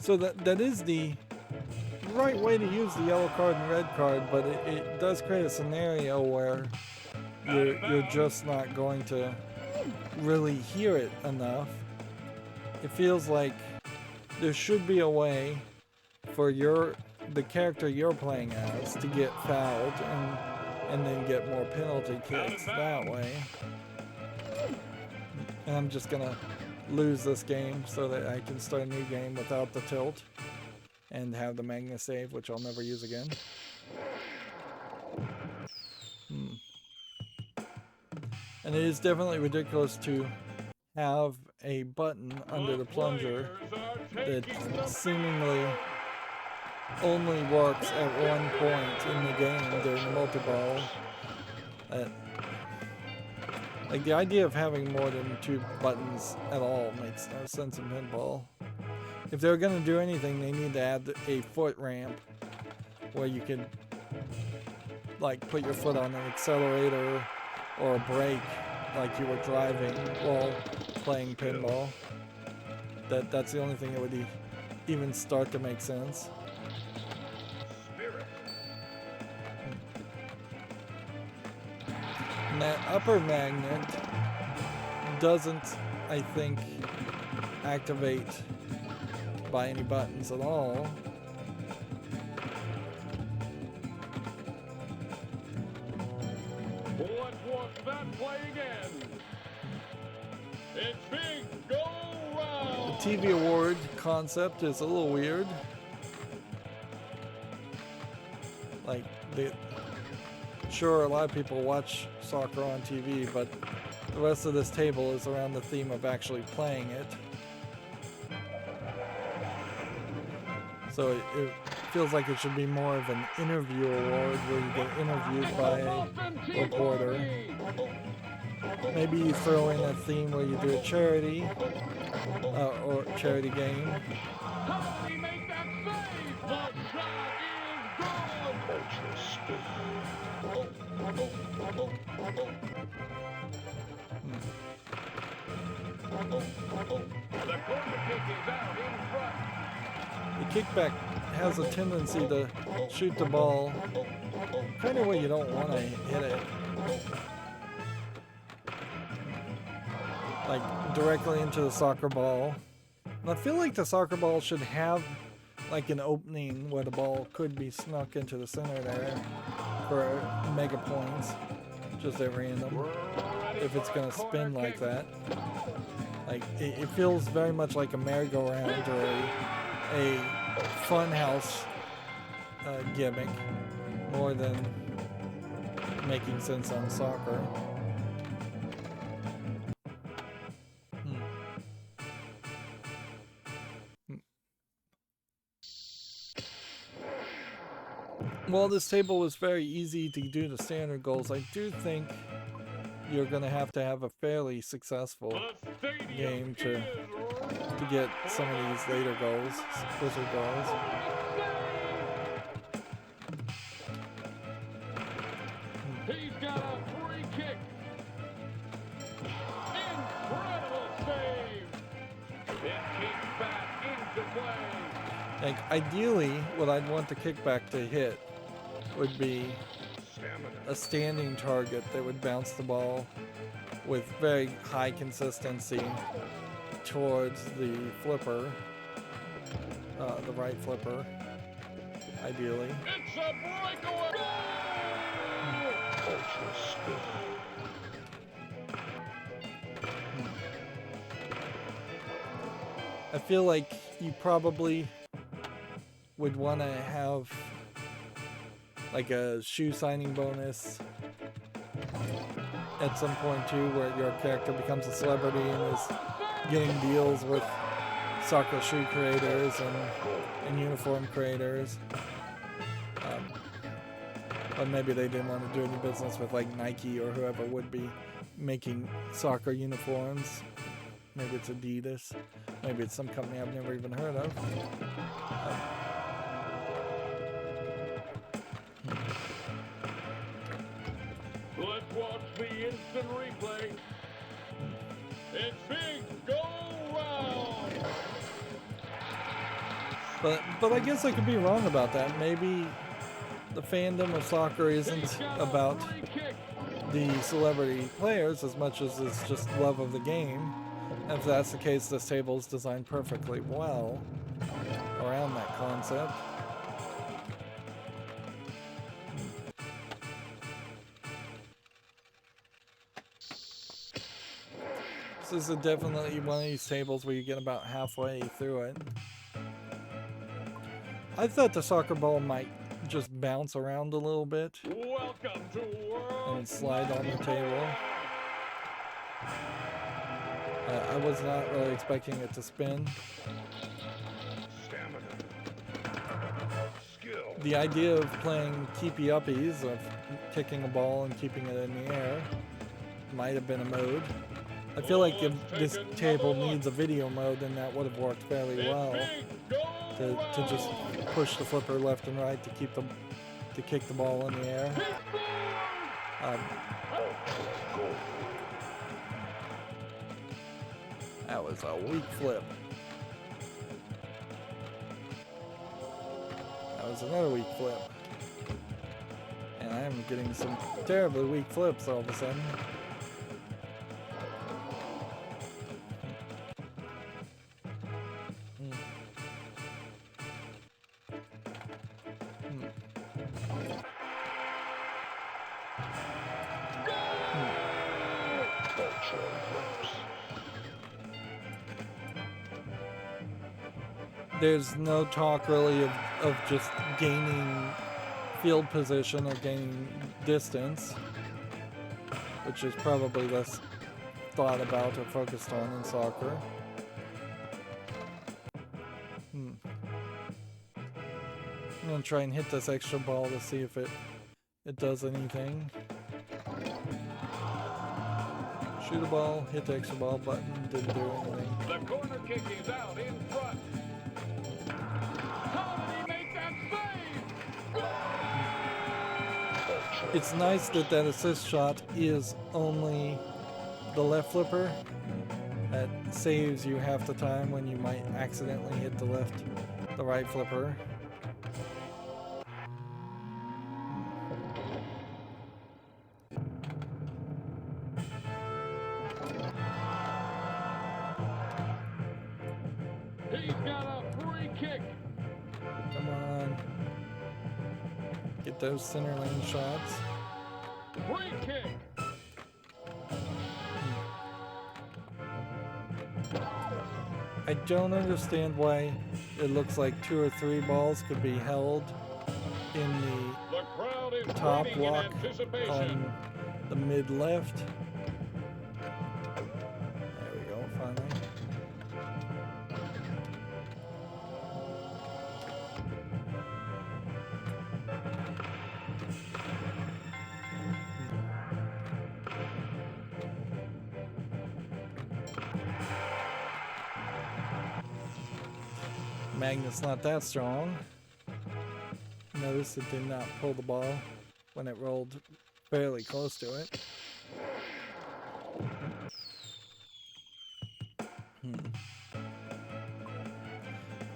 So that is the right way to use the yellow card and red card, but it does create a scenario where you're just not going to really hear it enough. It feels like there should be a way for the character you're playing as to get fouled and then get more penalty kicks that way. And I'm just gonna lose this game so that I can start a new game without the tilt and have the Magna save, which I'll never use again. And it is definitely ridiculous to have a button under the plunger that seemingly only works at one point in the game during the multi-ball. Like, the idea of having more than 2 buttons at all makes no sense in pinball. If they're going to do anything, they need to add a foot ramp where you can, like, put your foot on an accelerator or a brake like you were driving while playing pinball. That's the only thing that would even start to make sense. And that upper magnet doesn't, I think, activate by any buttons at all. Let's watch that play again. It's big. Go round. The TV award concept is a little weird. Like, sure, a lot of people watch soccer on TV, but the rest of this table is around the theme of actually playing it. So it feels like it should be more of an interview award where you get interviewed by a reporter. Maybe you throw in a theme where you do a charity or charity game. How did he make that save? The shot is good. The corner kick is out in front. The kickback has a tendency to shoot the ball kind of where you don't want to hit it. Like directly into the soccer ball. And I feel like the soccer ball should have like an opening where the ball could be snuck into the center there for mega points, just at random, if it's gonna spin like that. Like it feels very much like a merry-go-round or a funhouse gimmick more than making sense on soccer. while this table was very easy to do the standard goals, I do think you're going to have a fairly successful game to get some of these later goals, wizard goals. He's got a free kick. Incredible save. It keeps back into play. Like, ideally, what I'd want the kickback to hit would be a standing target that would bounce the ball with very high consistency towards the flipper, the right flipper, ideally. It's a breakaway goal! Ultra spin. I feel like you probably would want to have like a shoe signing bonus at some point too, where your character becomes a celebrity and is getting deals with soccer shoe creators and uniform creators. But maybe they didn't want to do any business with like Nike or whoever would be making soccer uniforms. Maybe it's Adidas. Maybe it's some company I've never even heard of. Let's watch the instant replay. It's big go round. But I guess I could be wrong about that. Maybe the fandom of soccer isn't about the celebrity players as much as it's just love of the game. And if that's the case, this table is designed perfectly well around that concept. This is definitely one of these tables where you get about halfway through it. I thought the soccer ball might just bounce around a little bit Welcome to World and slide on the table. I was not really expecting it to spin. Stamina. Skill. The idea of playing keepy-uppies, of kicking a ball and keeping it in the air, might have been a mode. I feel like if this table needs a video mode, then that would have worked fairly well. To just push the flipper left and right to kick the ball in the air. That was a weak flip. That was another weak flip. And I'm getting some terribly weak flips all of a sudden. There's no talk really of just gaining field position or gaining distance, which is probably less thought about or focused on in soccer. I'm gonna try and hit this extra ball to see if it does anything. Shoot a ball, hit the extra ball button, didn't do anything. The corner kick is out in front. How did he make that save? It's nice that assist shot is only the left flipper. That saves you half the time when you might accidentally hit the right flipper. He's got a free kick. Come on. Get those center lane shots. Free kick. I don't understand why it looks like 2 or 3 balls could be held in The crowd is the top waiting in block anticipation. on the mid left. There we go, finally. Magnet's not that strong. Notice it did not pull the ball when it rolled fairly close to it.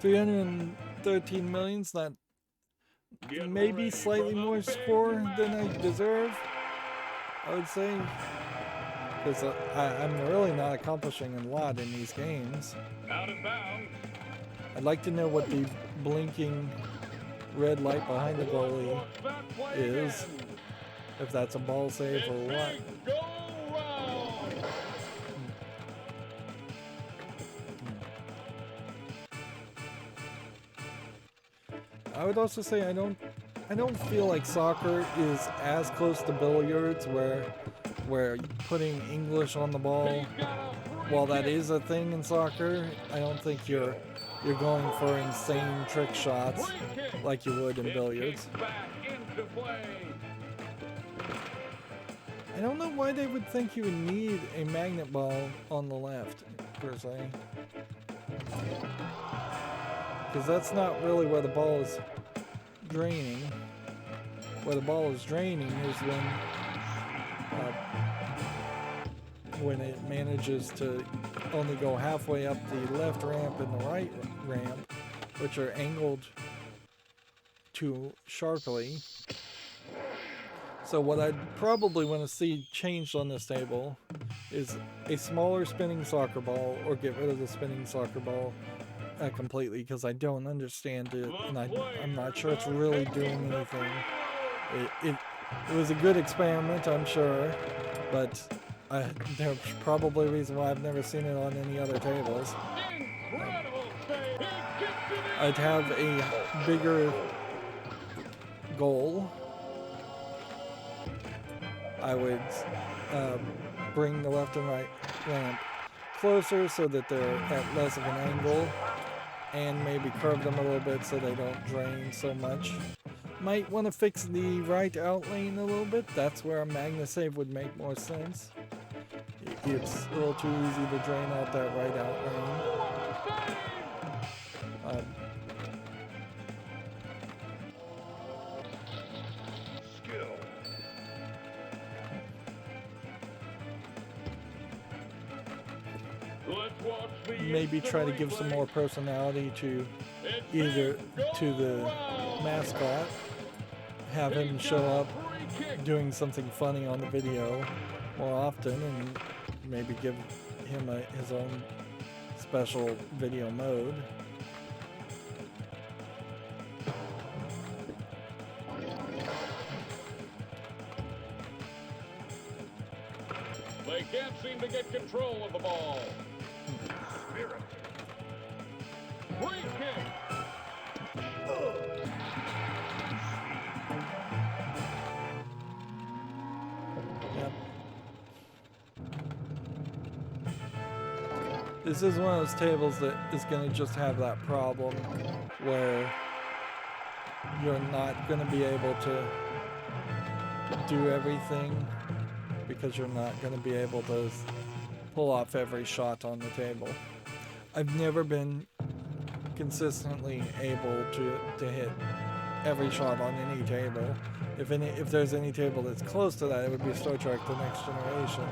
313 million's not maybe slightly more score than I deserve, I would say. Because I'm really not accomplishing a lot in these games. Out of bounds. I'd like to know what the blinking red light behind the goalie is. If that's a ball save or what. Go round. I would also say I don't feel like soccer is as close to billiards where putting English on the ball, while that is a thing in soccer, I don't think you're going for insane trick shots like you would in billiards. Back into play. I don't know why they would think you would need a magnet ball on the left, per se. Because that's not really where the ball is draining. Where the ball is draining is when it manages to only go halfway up the left ramp and the right ramp, which are angled too sharply. So what I'd probably want to see changed on this table is a smaller spinning soccer ball, or get rid of the spinning soccer ball completely, because I don't understand it, and I'm not sure it's really doing anything. It was a good experiment, I'm sure, but there's probably a reason why I've never seen it on any other tables. Incredible save. He gets it in. I'd have a bigger goal. I would bring the left and right ramp closer so that they're at less of an angle, and maybe curve them a little bit so they don't drain so much. Might want to fix the right out lane a little bit. That's where a magnet save would make more sense. It's a little too easy to drain out that right out lane. Skill. Let's watch the Maybe try to give some more personality to either to the mascot, have him show up doing something funny on the video more often, and maybe give him his own special video mode. They can't seem to get control of the ball. Spirit. Free kick. Yep. This is one of those tables that is going to just have that problem where you're not going to be able to do everything, because you're not going to be able to pull off every shot on the table. I've never been consistently able to hit every shot on any table. If there's any table that's close to that, it would be Star Trek: The Next Generation,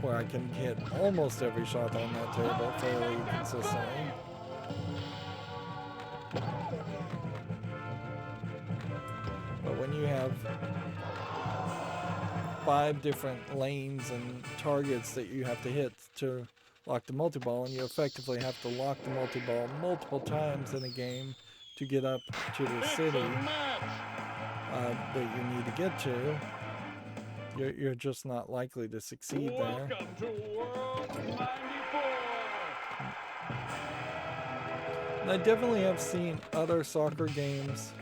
where I can hit almost every shot on that table fairly consistently. But when you have 5 different lanes and targets that you have to hit to lock the multi-ball, and you effectively have to lock the multi-ball multiple times in a game to get up to the city that you need to get to, you're just not likely to succeed there. Welcome to World 94. And I definitely have seen other soccer games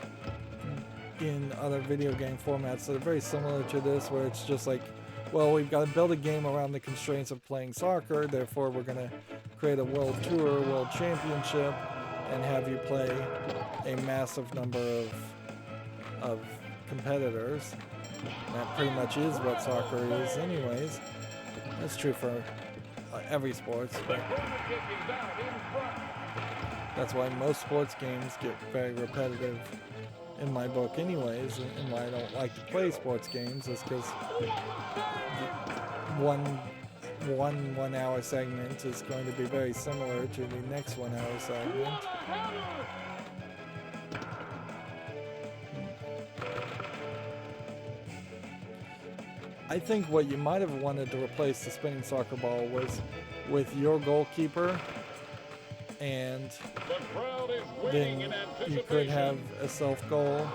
in other video game formats that are very similar to this, where it's just like, well, we've got to build a game around the constraints of playing soccer, therefore we're going to create a world tour, world championship, and have you play a massive number of competitors. And that pretty much is what soccer is anyways. That's true for every sport. But That's why most sports games get very repetitive in my book anyways, and why I don't like to play sports games is because one hour segment is going to be very similar to the next 1 hour segment. I think what you might have wanted to replace the spinning soccer ball was with your goalkeeper, and then you could have a self goal,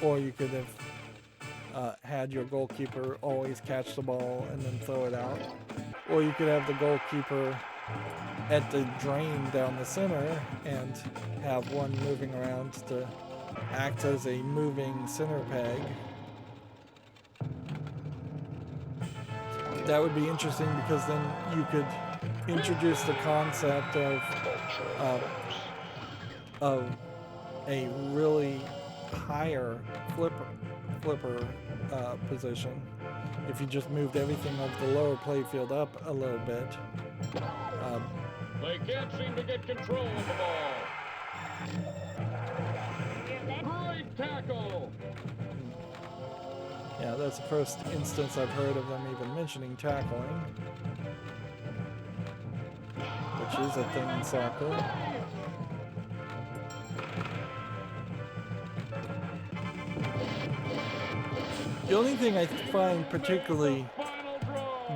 or you could have had your goalkeeper always catch the ball and then throw it out, or you could have the goalkeeper at the drain down the center and have one moving around to act as a moving center peg. That would be interesting because then you could introduce the concept of a really higher flipper position if you just moved everything of the lower playfield up a little bit. They can't seem to get control of the ball. Great tackle. Yeah, that's the first instance I've heard of them even mentioning tackling, which is a thing in soccer. The only thing I find particularly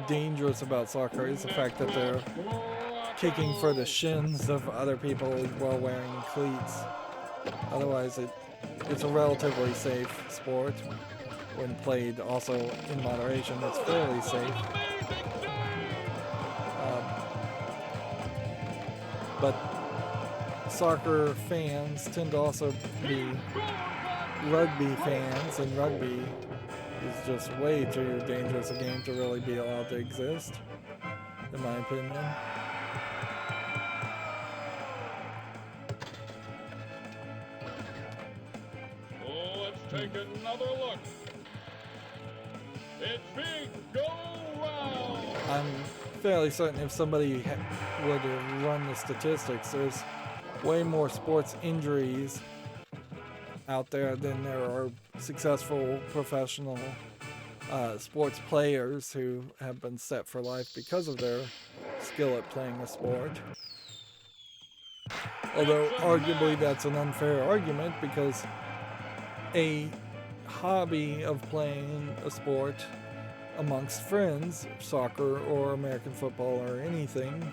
dangerous about soccer is the fact that they're kicking for the shins of other people while wearing cleats. Otherwise, it's a relatively safe sport. When played also in moderation, it's fairly safe. But soccer fans tend to also be rugby fans, and rugby is just way too dangerous a game to really be allowed to exist, in my opinion. Let's take another look. It's big go round. I'm fairly certain if somebody were to run the statistics, there's way more sports injuries out there than there are successful professional sports players who have been set for life because of their skill at playing a sport. Although arguably that's an unfair argument, because a hobby of playing a sport amongst friends, soccer or American football or anything,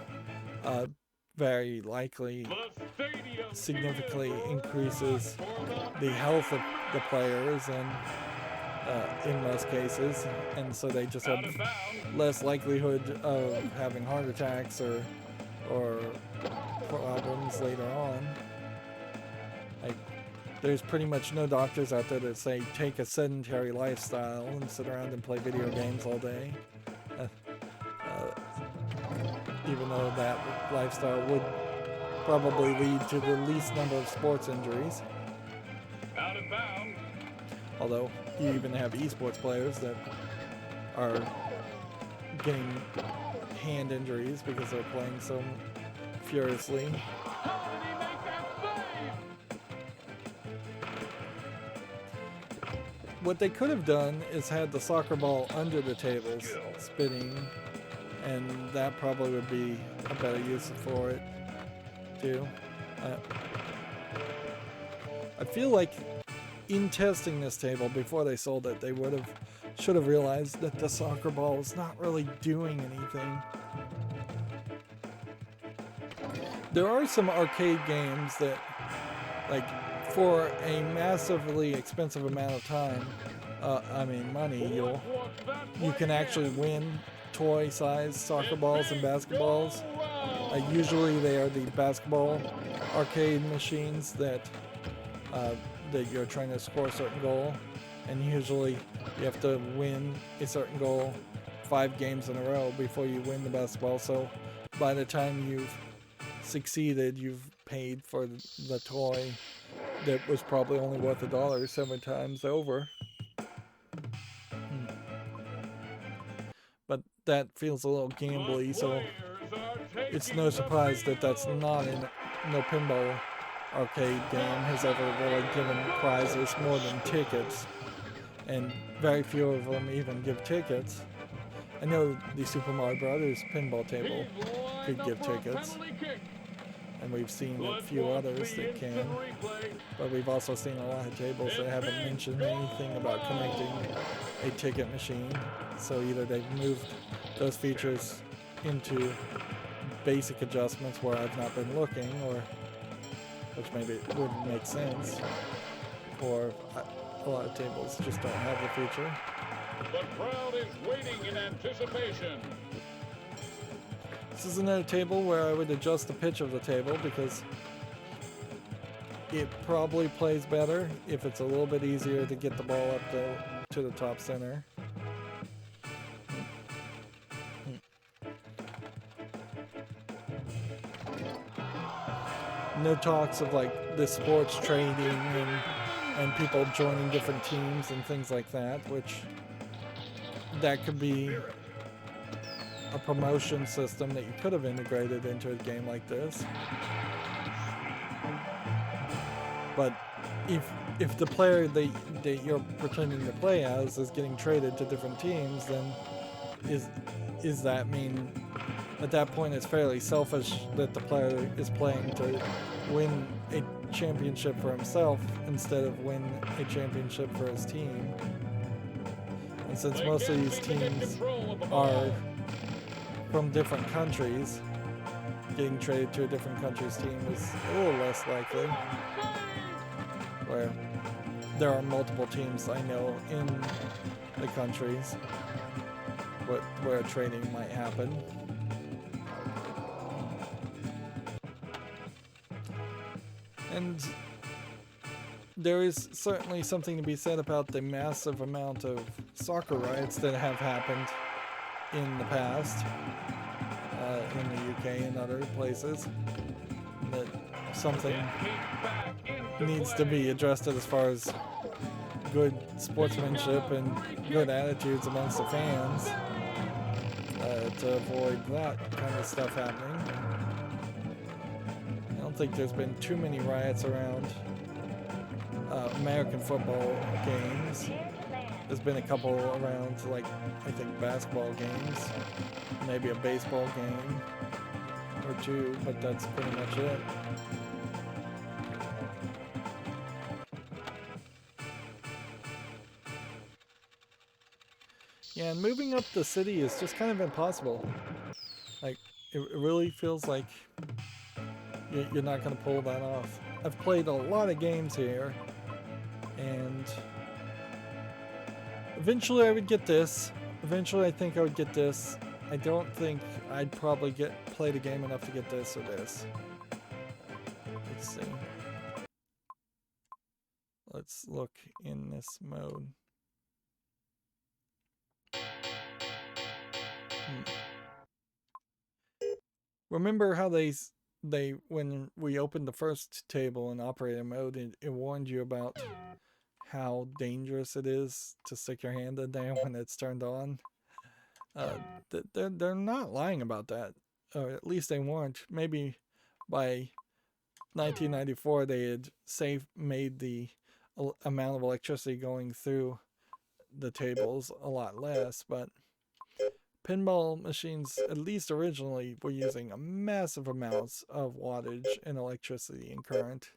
very likely significantly increases the health of the players, and in most cases, and so they just have less likelihood of having heart attacks or problems later on. Like, there's pretty much no doctors out there that say take a sedentary lifestyle and sit around and play video games all day. Even though that lifestyle would probably lead to the least number of sports injuries. Out of bounds. Although you even have esports players that are getting hand injuries because they're playing so furiously. How did he make that save? What they could have done is had the soccer ball under the tables spinning, and that probably would be a better use for it too. I feel like in testing this table before they sold it, they should have realized that the soccer ball is not really doing anything. There are some arcade games that, like, for a massively expensive amount of time, money, you can actually win toy-sized soccer balls and basketballs. Usually they are the basketball arcade machines that you're trying to score a certain goal, and usually you have to win a certain goal 5 games in a row before you win the basketball. So by the time you've succeeded, you've paid for the toy that was probably only worth $1 7 times over. But that feels a little gambly, so it's no surprise that that's not in no Pinball Arcade game has ever really given prizes more than tickets, and very few of them even give tickets. I know the Super Mario Brothers pinball table could give tickets, and we've seen a few others that can, but we've also seen a lot of tables that haven't mentioned anything about connecting a ticket machine. So either they've moved those features into basic adjustments where I've not been looking, or which maybe wouldn't make sense, or a lot of tables just don't have the feature. The crowd is waiting in anticipation. This is another table where I would adjust the pitch of the table because it probably plays better if it's a little bit easier to get the ball up to the top center. No talks of like the sports trading and people joining different teams and things like that, which that could be a promotion system that you could have integrated into a game like this. But if the player that you're pretending to play as is getting traded to different teams, then is that mean at that point it's fairly selfish that the player is playing to win a championship for himself instead of win a championship for his team? And since most of these teams are from different countries, getting traded to a different country's team is a little less likely. Where there are multiple teams I know in the countries where trading might happen. And there is certainly something to be said about the massive amount of soccer riots that have happened in the past, in the UK and other places, that something needs to be addressed as far as good sportsmanship and good attitudes amongst the fans to avoid that kind of stuff happening. I don't think there's been too many riots around American football games. There's been a couple around, like, I think basketball games, maybe a baseball game or two, but that's pretty much it. Yeah, and moving up the city is just kind of impossible. Like, it really feels like you're not going to pull that off. I've played a lot of games here, and eventually I would get this. Eventually I think I would get this. I don't think I'd probably play the game enough to get this or this. Let's see. Let's look in this mode. Remember how they when we opened the first table in operator mode, it warned you about how dangerous it is to stick your hand in there when it's turned on? They're not lying about that, or at least they weren't. Maybe by 1994 they had made the amount of electricity going through the tables a lot less, but pinball machines, at least originally, were using a massive amounts of wattage and electricity and current.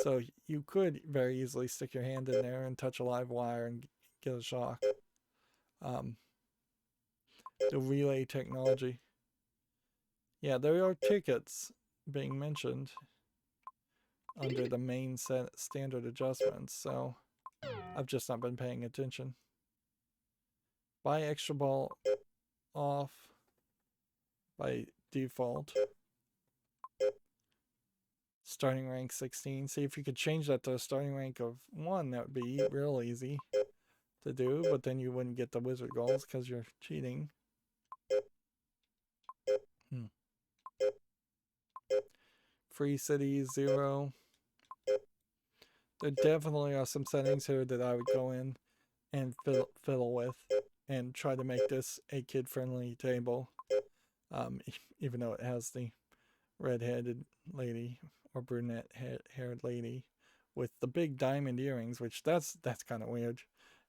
So you could very easily stick your hand in there and touch a live wire and get a shock. The relay technology. Yeah, there are tickets being mentioned under the main standard adjustments, so I've just not been paying attention. Buy extra ball off by default. Starting rank 16. See if you could change that to a starting rank of 1. That would be real easy to do, but then you wouldn't get the wizard goals because you're cheating. Free cities 0. There definitely are some settings here that I would go in and fiddle with and try to make this a kid-friendly table. even though it has the red-headed lady or brunette-haired lady with the big diamond earrings, which that's kind of weird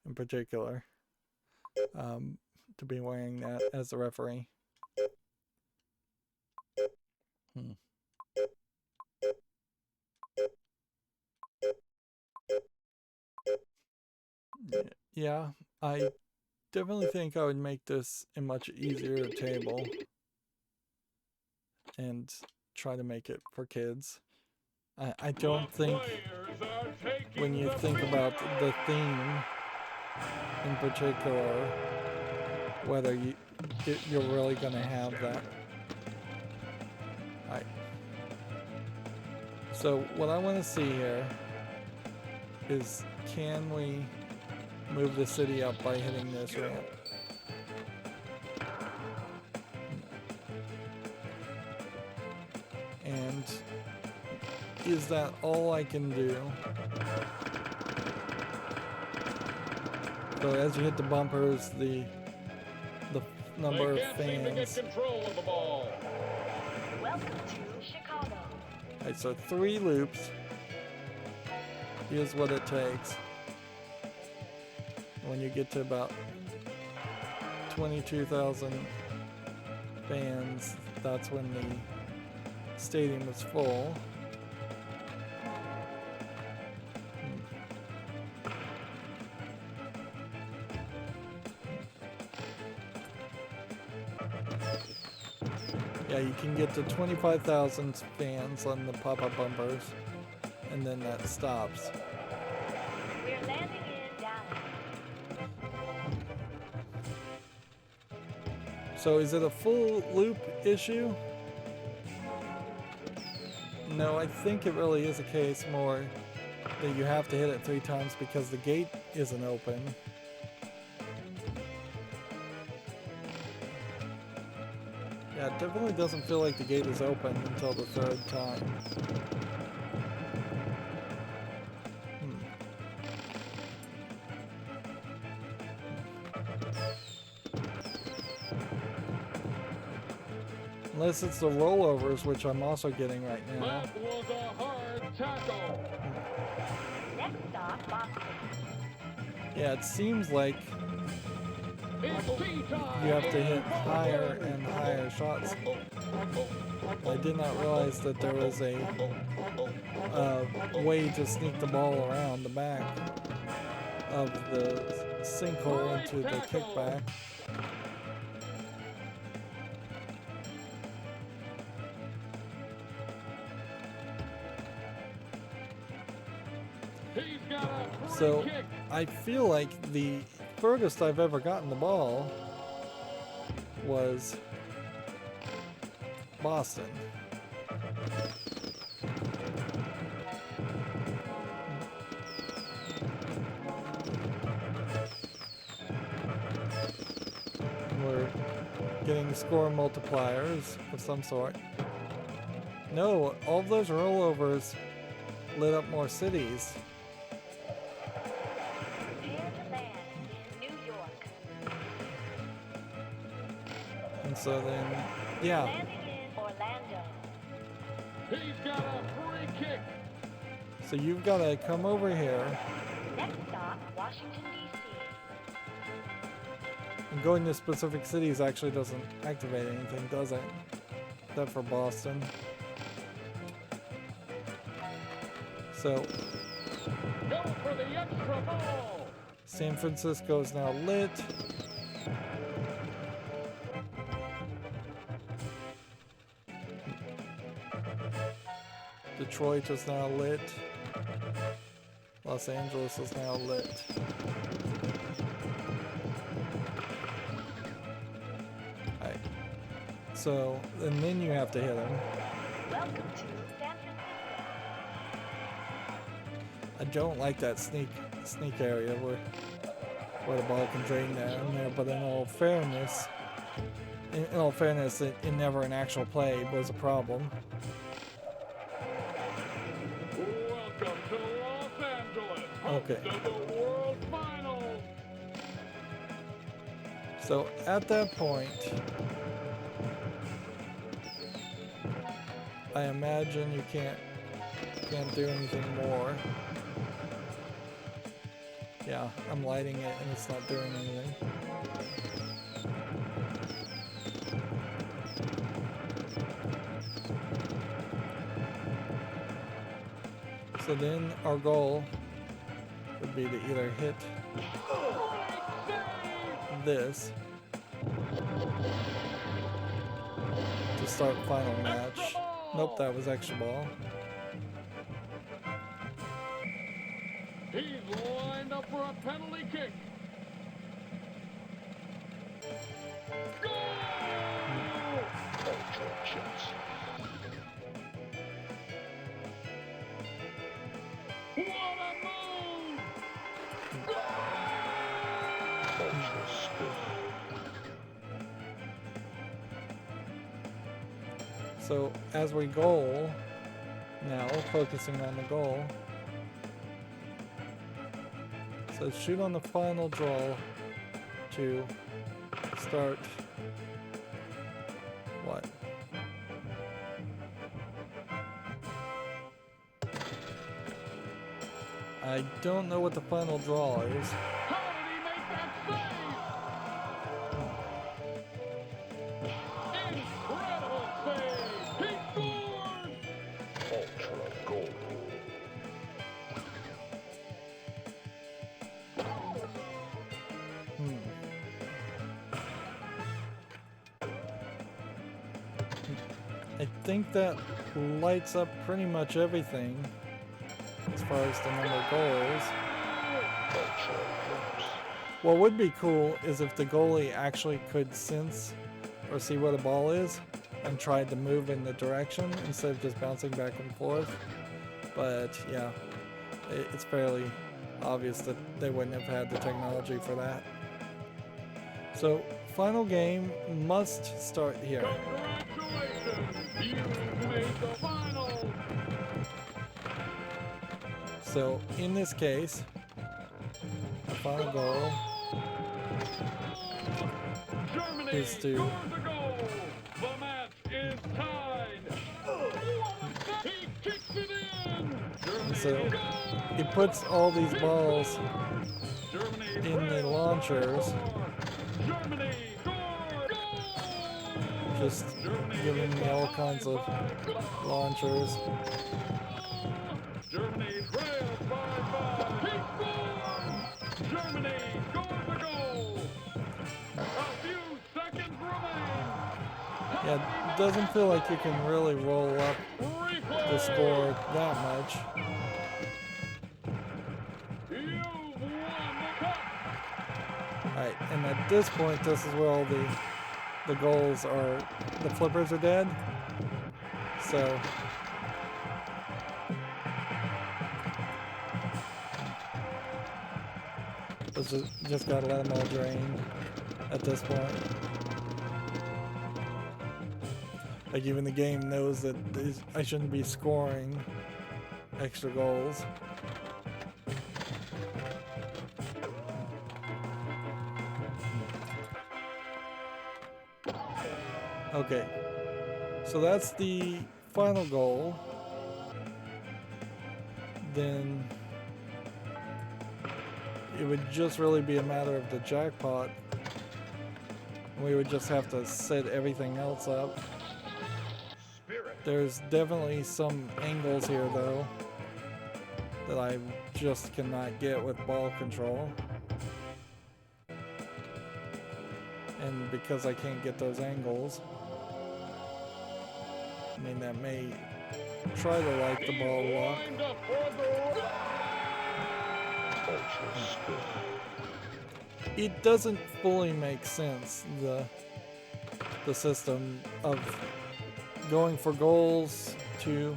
in particular, to be wearing that as the referee. Yeah, I definitely think I would make this a much easier table and try to make it for kids. I don't think when you think about the theme in particular, whether you're really going to have that. Alright. So what I want to see here is, can we move the city up by hitting this ramp? And is that all I can do? So as you hit the bumpers, the number of fans. Control of the ball. Welcome to Chicago. Alright, so 3 loops. Here's what it takes. When you get to about 22,000 fans, that's when the stadium is full. Yeah, you can get to 25,000 fans on the pop-up bumpers, and then that stops. We're landing in Dallas. So is it a full loop issue? No, I think it really is a case more that you have to hit it 3 times because the gate isn't open. Yeah, it definitely doesn't feel like the gate is open until the 3rd time. Unless it's the rollovers, which I'm also getting right now. That was a hard tackle. Next stop, Boston. Yeah, it seems like It's tea time. you have to hit higher and higher shots. I did not realize that there was a way to sneak the ball around the back of the sinkhole into the kickback. He's got a free So kick. I feel like the furthest I've ever gotten the ball was Boston. We're getting score multipliers of some sort. No, all of those rollovers lit up more cities. Prepare to land in New York. And so then, yeah, Landing in Orlando. He's got a free kick. so you've got to come over here. Next stop, Washington, D.C. And going to specific cities actually doesn't activate anything, does it? Except for Boston. So, Go for the extra ball. San Francisco is now lit. Detroit is now lit. Los Angeles is now lit. Alright. So, and then you have to hit them. Welcome to San Francisco. I don't like that sneak area where the ball can drain down there, but in all fairness, it never in actual play was a problem. Welcome to Los Angeles. Okay. To the World Finals. So at that point, I imagine you can't do anything more. Yeah, I'm lighting it and it's not doing anything. So then our goal would be to either hit this to start final match. Nope, that was extra ball. He's lined up for a penalty kick. Go! Ultra Jets. What a move! Ultra Spin. So as we goal, now focusing on the goal. So shoot on the final draw to start what? I don't know what the final draw is. How did he make that save? Incredible save! He scored! Ultra Gold. I think that lights up pretty much everything as far as the number of goals. Ultra Whoops. What would be cool is if the goalie actually could sense or see where the ball is and tried to move in the direction instead of just bouncing back and forth. But yeah, it's fairly obvious that they wouldn't have had the technology for that. So final game must start here. Congratulations! You've made the finals! So in this case, the final goal Germany is to scores a goal. The match is tied. He kicks it in. Germany So scores. it puts all these balls Germany in the launchers, Germany scores. Goal. just giving me all kinds of launchers. Germany trails by 5. He scores. Germany scores a goal. A few seconds remain. Yeah, it doesn't feel like you can really roll up Replay. the score that much. You've won the cup. Alright, and at this point, this is where all the goals are, the flippers are dead. So, let's just gotta let them all drain at this point. Like even the game knows that I shouldn't be scoring extra goals. Okay, so that's the final goal. Then it would just really be a matter of the jackpot. We would just have to set everything else up. Spirit. There's definitely some angles here though that I just cannot get with ball control. And because I can't get those angles, I mean that may try to like the ball lock. Lined up for the Ultra Spin. It doesn't fully make sense, the system of going for goals to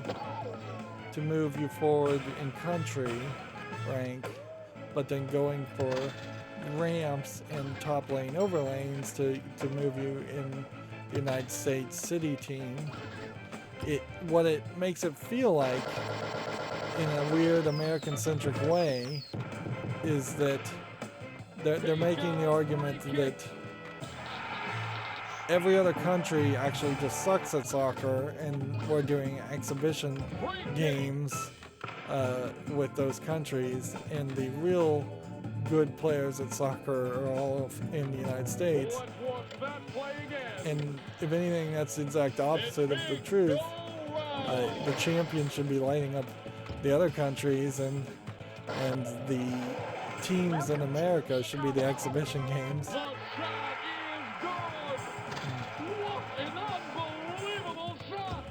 move you forward in country rank, but then going for ramps and top lane overlanes to move you in the United States city team. What it makes it feel like in a weird American-centric way is that they're making the argument that every other country actually just sucks at soccer, and we're doing exhibition games with those countries, and the real good players at soccer are all in the United States. Let's watch that play again. And if anything, that's the exact opposite of the truth. The champion should be lighting up the other countries, and the teams in America should be the exhibition games. The shot is good. What an unbelievable shot.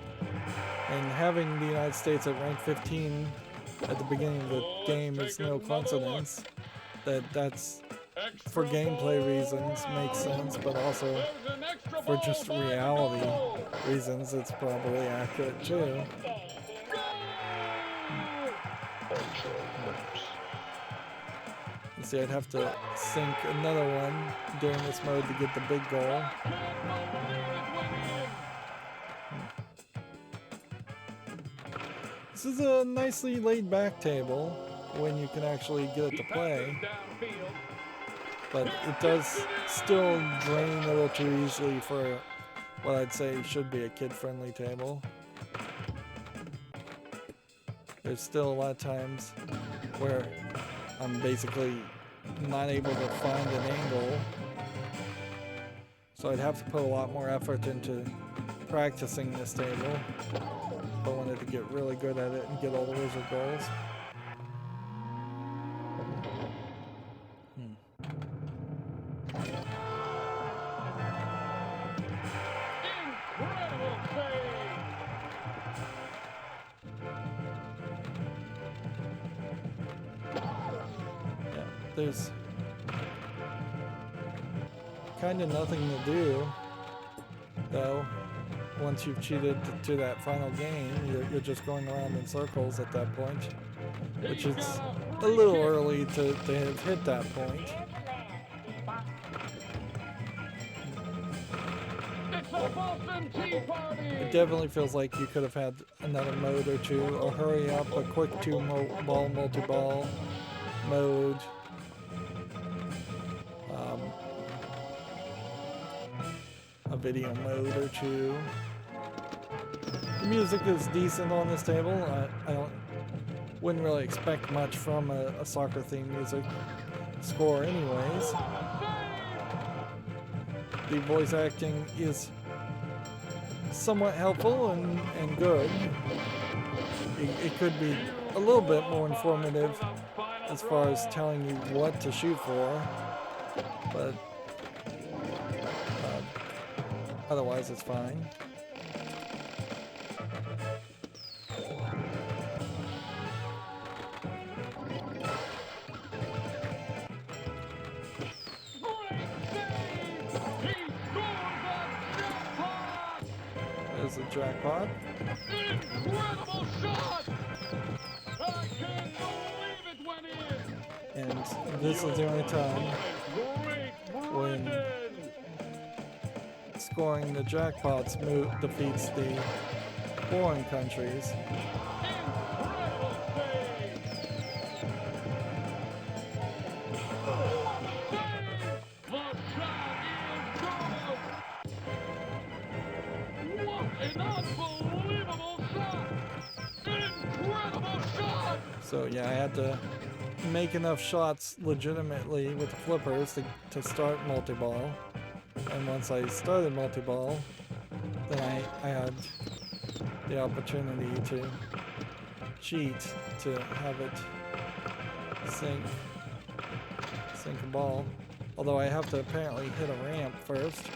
And having the United States at rank 15 at the beginning of the game is no coincidence. That's for gameplay reasons makes sense, but also for just reality reasons it's probably accurate too. Ultra lips. You see, I'd have to sink another one during this mode to get the big goal. This is a nicely laid back table when you can actually get it to play, but it does still drain a little too easily for what I'd say should be a kid-friendly table. There's still a lot of times where I'm basically not able to find an angle, so I'd have to put a lot more effort into practicing this table if I wanted to get really good at it and get all the wizard goals. Incredible save. Yeah, there's kind of nothing to do, though. Once you've cheated to that final game, you're just going around in circles at that point, which is a little early to have hit that point. It's a Boston Tea Party. It definitely feels like you could have had another mode or two, or hurry up, a quick two-ball multi-ball mode. A video mode or two. The music is decent on this table. I wouldn't really expect much from a soccer theme music score anyways. The voice acting is somewhat helpful and good. It could be a little bit more informative as far as telling you what to shoot for, but otherwise it's fine. There's a jackpot. Incredible shot! I can't believe it went in. And this is the only time Great when Brendan. scoring the jackpots defeats the foreign countries. Incredible save. The shot is good. What an unbelievable shot! Incredible shot! So yeah, I had to make enough shots legitimately with the flippers to start multi-ball. And once I started multi-ball, then I had the opportunity to cheat to have it sink a ball. Although I have to apparently hit a ramp first.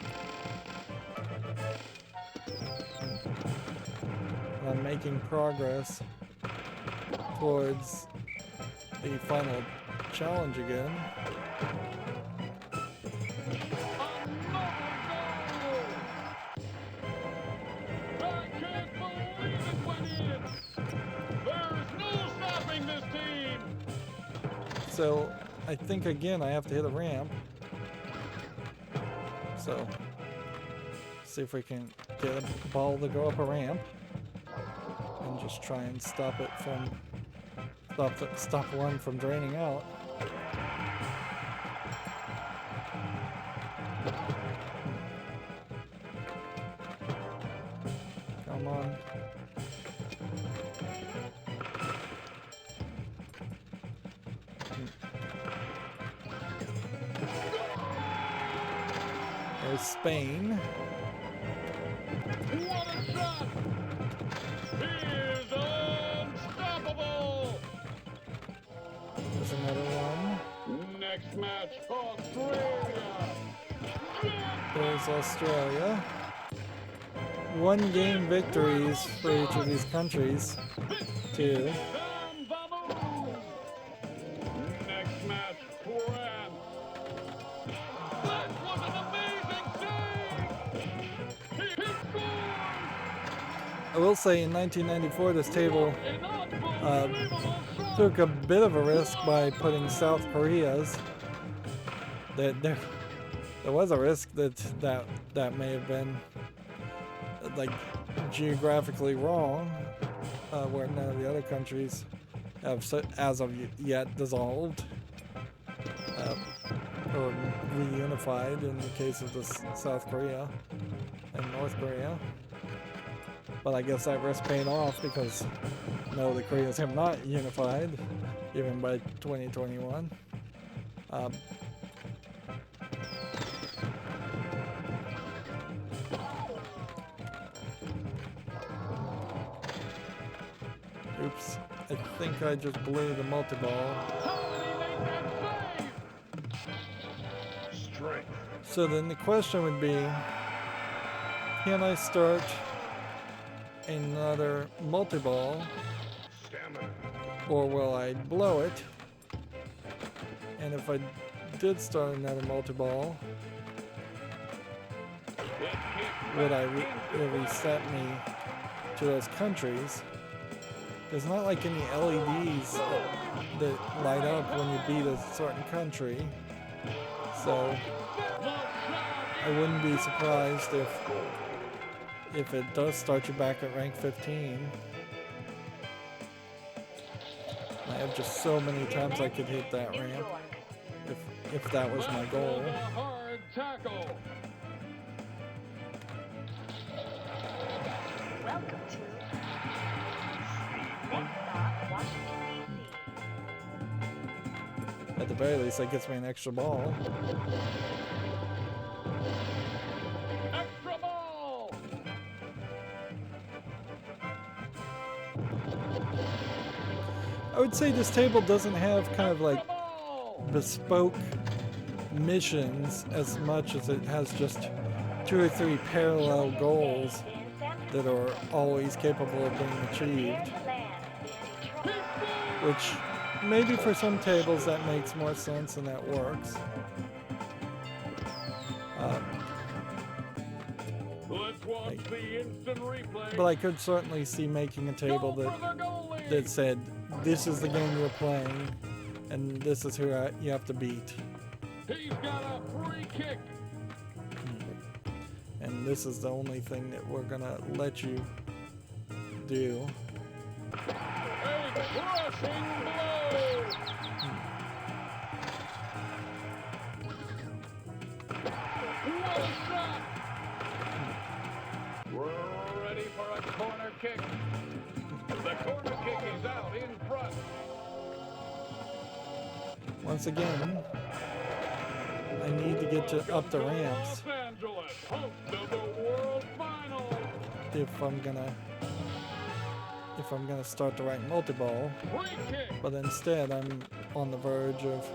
And I'm making progress towards the final challenge again. So I think again I have to hit a ramp. So see if we can get a ball to go up a ramp and just try and stop it from stop one from draining out. There's Spain. What a shot! He is unstoppable! There's another one. Next match, Australia! There's Australia. 1 game victories for each of these countries. 2. Sam Vamu! Next match, France! That was an amazing save! He scored! I will say in 1994 this table An unbelievable shot! took a bit of a risk by putting South Korea's. There was a risk that may have been like geographically wrong, where none of the other countries have as of yet dissolved or reunified in the case of South Korea and North Korea. But I guess that risk paid off because no, the Koreas have not unified even by 2021. Oops, I think I just blew the multi-ball. How did he make that save? Strength. So then the question would be, can I start another multi-ball, Stamina. or will I blow it? And if I did start another multi-ball, would it reset me to those countries? There's not like any LEDs that light up when you beat a certain country, so I wouldn't be surprised if it does start you back at rank 15. I have just so many times I could hit that New ramp York. if that was my goal. A hard tackle. Welcome to Woodstock, Washington, D.C. At the very least, that gets me an extra ball. Extra ball. I would say this table doesn't have kind of like Extra ball. bespoke missions as much as it has just 2 or 3 parallel goals In San that are always capable of being achieved, to land in Detroit. which maybe for some tables that makes more sense and that works. Let's watch the instant replay. But I could certainly see making a table Go that for the goalie. that said, this is the game you're playing, and this is who you have to beat, He's got a free kick. and this is the only thing that we're gonna let you do. A crushing blow. What a shot. We're ready for a corner kick. The corner kick is out in front. Once again, I need to get up the ramps Los Angeles, host of the World Final. if I'm gonna start the right multi-ball. Free kick. But instead, I'm on the verge of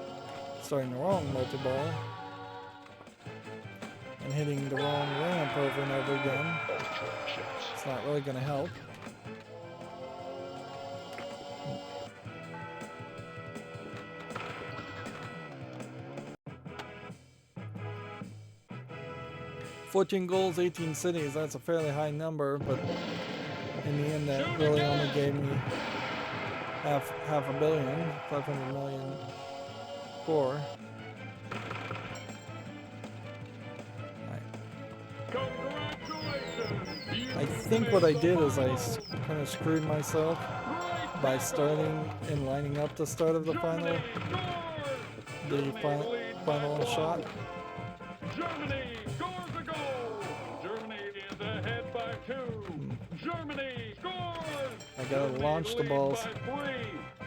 starting the wrong multi-ball and hitting the wrong ramp over and over again. Ultra jets. It's not really gonna help. "14 goals, 18 cities." That's a fairly high number, but in the end, that really only gave me half a billion, 500 million core. Congratulations. I think what I did is I kind of screwed myself by starting and lining up the start of the final shot. Germany scores a goal. Germany is ahead by 2. Germany scores. I gotta launch the balls. By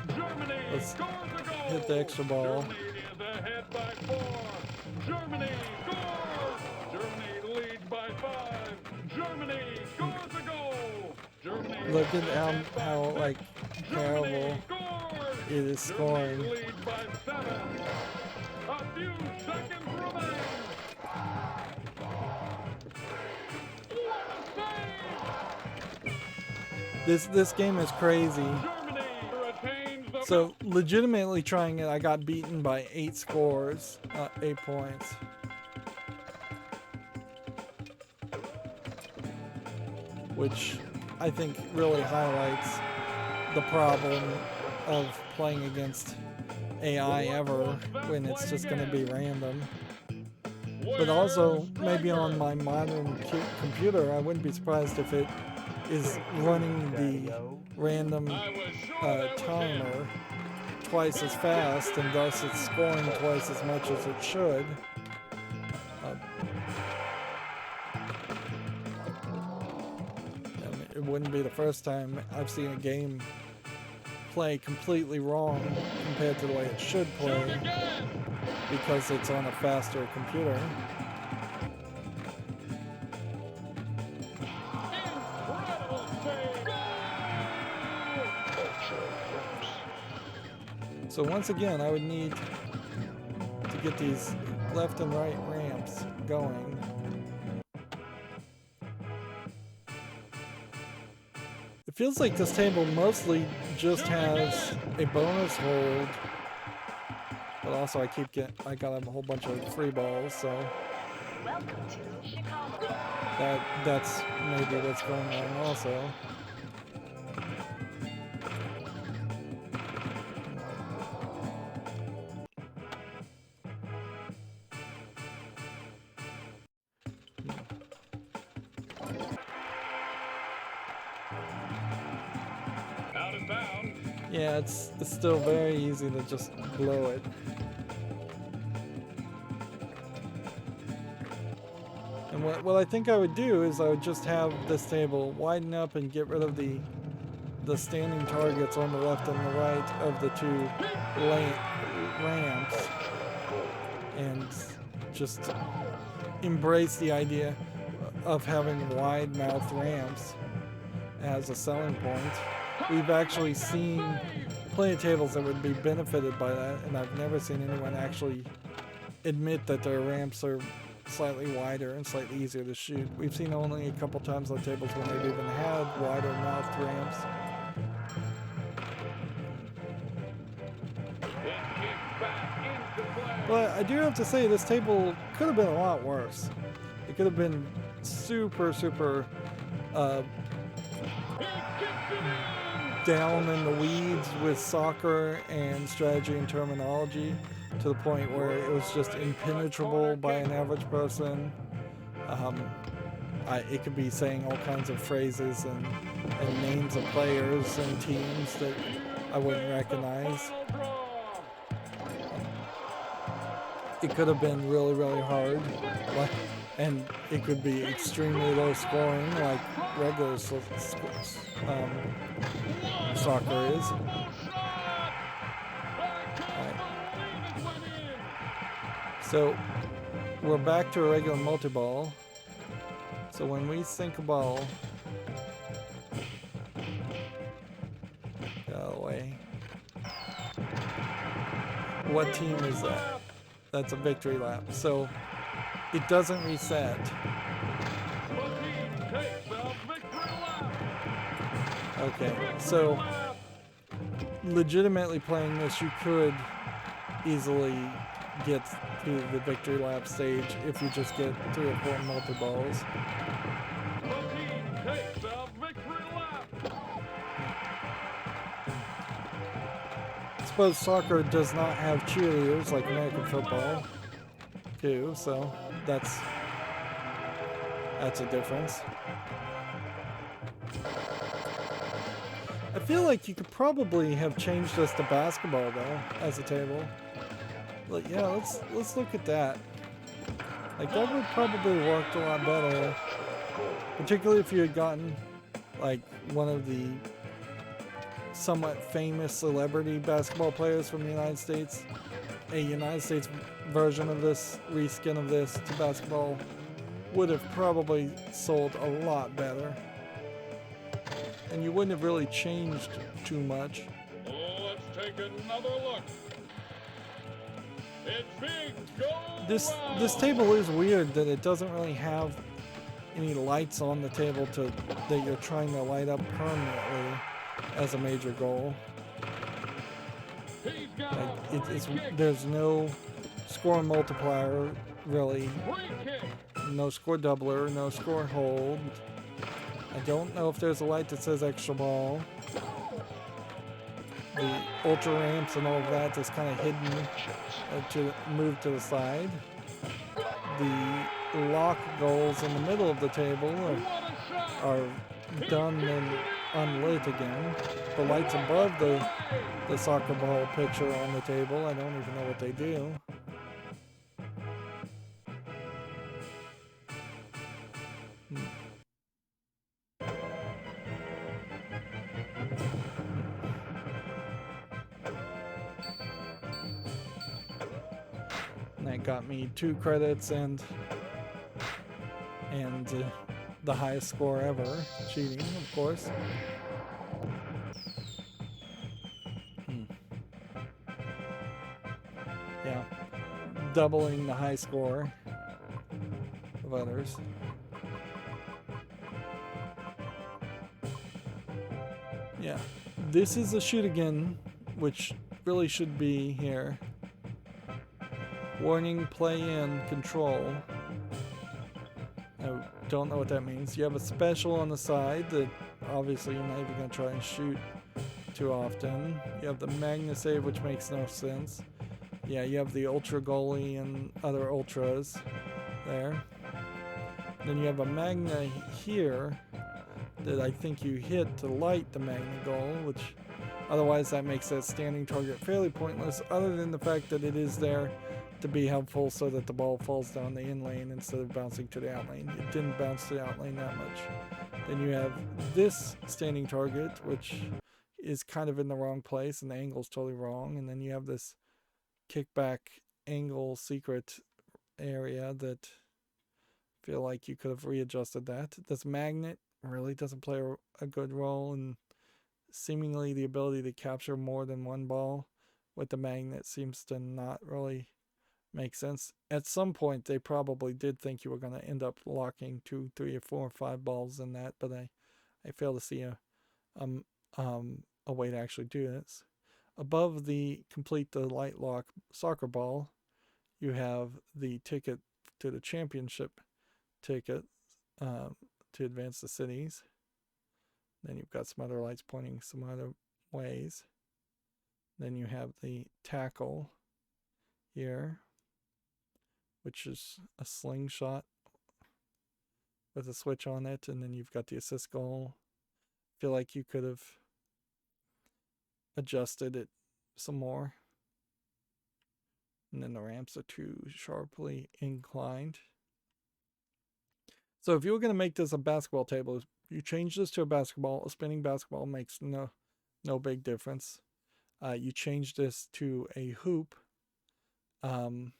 3. Germany Let's scores a goal. hit the extra ball. Germany is ahead by 4. Germany scores. Germany Look at how like terrible it is scoring. Lead by 7. A few seconds remain. This game is crazy. Germany retains the So legitimately trying it, I got beaten by 8 scores, 8 points. Which I think really highlights the problem of playing against AI ever when it's just going to be random. But also, maybe on my modern computer, I wouldn't be surprised if it is running the random timer twice as fast, and thus it's scoring twice as much as it should. It wouldn't be the first time I've seen a game play completely wrong compared to the way it should play because it's on a faster computer. So once again, I would need to get these left and right ramps going. It feels like this table mostly just has a bonus hold, but also I got a whole bunch of free balls, so Welcome to Chicago. that's maybe what's going on also. out of bounds. Yeah, it's still very easy to just blow it. And what I think I would do is I would just have this table widen up and get rid of the standing targets on the left and the right of the two ramps, and just embrace the idea of having wide mouth ramps as a selling point. We've actually seen plenty of tables that would be benefited by that, and I've never seen anyone actually admit that their ramps are slightly wider and slightly easier to shoot. We've seen only a couple times on tables when they've even had wider mouthed ramps. But I do have to say, this table could have been a lot worse. It could have been super down in the weeds with soccer and strategy and terminology, to the point where it was just impenetrable by an average person. It could be saying all kinds of phrases and names of players and teams that I wouldn't recognize. It could have been really hard, and it could be extremely low scoring like regular soccer is. So we're back to a regular multi-ball. So when we sink a ball, go away. What team is that? That's a victory lap. So it doesn't reset. Okay, so legitimately playing this, you could easily get to the victory lap stage if you just get 3 or 4 multi-balls. I suppose soccer does not have cheerleaders like American football do, so that's a difference. I feel like you could probably have changed this to basketball though as a table. But yeah, let's look at that. Like, that would probably worked a lot better, particularly if you had gotten like one of the somewhat famous celebrity basketball players from the United States. A United States version of this, reskin of this to basketball, would have probably sold a lot better. and you wouldn't have really changed too much. Let's take another look. It's big go This round. table is weird that it doesn't really have any lights on the table that you're trying to light up permanently as a major goal. He's got Like a free kick. there's no score multiplier really, Free kick. no score doubler, no score hold. I don't know if there's a light that says extra ball. The ultra ramps and all of that is kind of hidden to move to the side. The lock goals in the middle of the table What a shot. are done and unlit again. The lights above the soccer ball picture on the table, I don't even know what they do. And that got me 2 credits and the highest score ever. Cheating, of course. Yeah. Doubling the high score of others. Yeah. This is a shoot again, which really should be here. Warning, play in, control. I don't know what that means. You have a special on the side that obviously you're not even going to try and shoot too often. You have the Magna save, which makes no sense. Yeah, you have the Ultra goalie and other Ultras there. Then you have a Magna here that I think you hit to light the Magna goal, which otherwise that makes that standing target fairly pointless, other than the fact that it is there to be helpful so that the ball falls down the in lane instead of bouncing to the out lane. It didn't bounce to the out lane that much. Then you have this standing target, which is kind of in the wrong place and the angle's totally wrong. And then you have this kickback angle secret area that I feel like you could have readjusted that. This magnet really doesn't play a good role, and seemingly the ability to capture more than one ball with the magnet seems to not really make sense. At some point they probably did think you were going to end up locking 2, 3, or 4, or 5 balls in that, but I fail to see a way to actually do this. Above the complete the light lock soccer ball, you have the ticket to the championship ticket to advance the cities. Then you've got some other lights pointing some other ways. Then you have the tackle here, which is a slingshot with a switch on it, and then you've got the assist goal. I feel like you could have adjusted it some more. And then the ramps are too sharply inclined. So if you were going to make this a basketball table, you change this to a spinning basketball makes no big difference. You change this to a hoop, and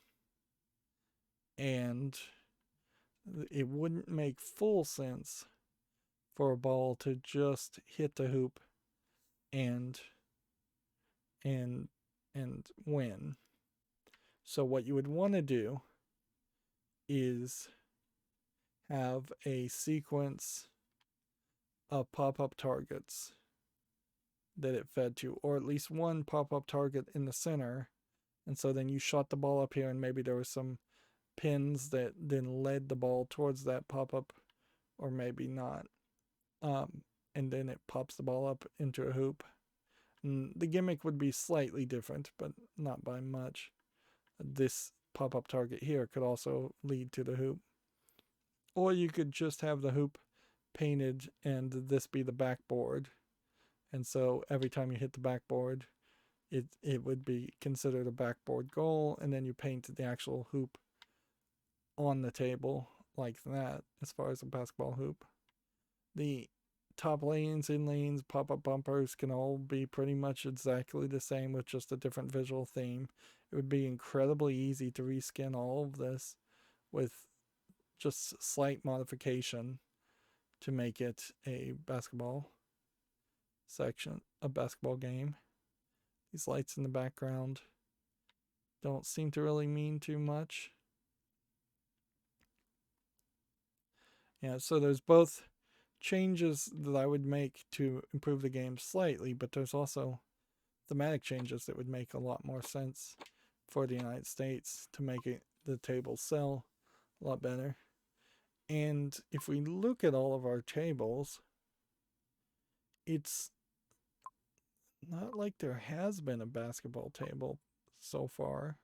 it wouldn't make full sense for a ball to just hit the hoop and win. So what you would want to do is have a sequence of pop-up targets that it fed to, or at least one pop-up target in the center. And so then you shot the ball up here, and maybe there were some pins that then led the ball towards that pop-up, or maybe not. And then it pops the ball up into a hoop. And the gimmick would be slightly different, but not by much. This pop-up target here could also lead to the hoop. Or you could just have the hoop painted and this be the backboard. And so every time you hit the backboard, it would be considered a backboard goal, and then you paint the actual hoop on the table like that as far as a basketball hoop. The top lanes, in lanes, pop-up bumpers can all be pretty much exactly the same with just a different visual theme. It would be incredibly easy to reskin all of this with just slight modification to make it a basketball. section, a basketball game. These lights in the background don't seem to really mean too much. Yeah, so there's both changes that I would make to improve the game slightly, but there's also thematic changes that would make a lot more sense for the United States to make the table sell a lot better. And if we look at all of our tables, it's not like there has been a basketball table so far.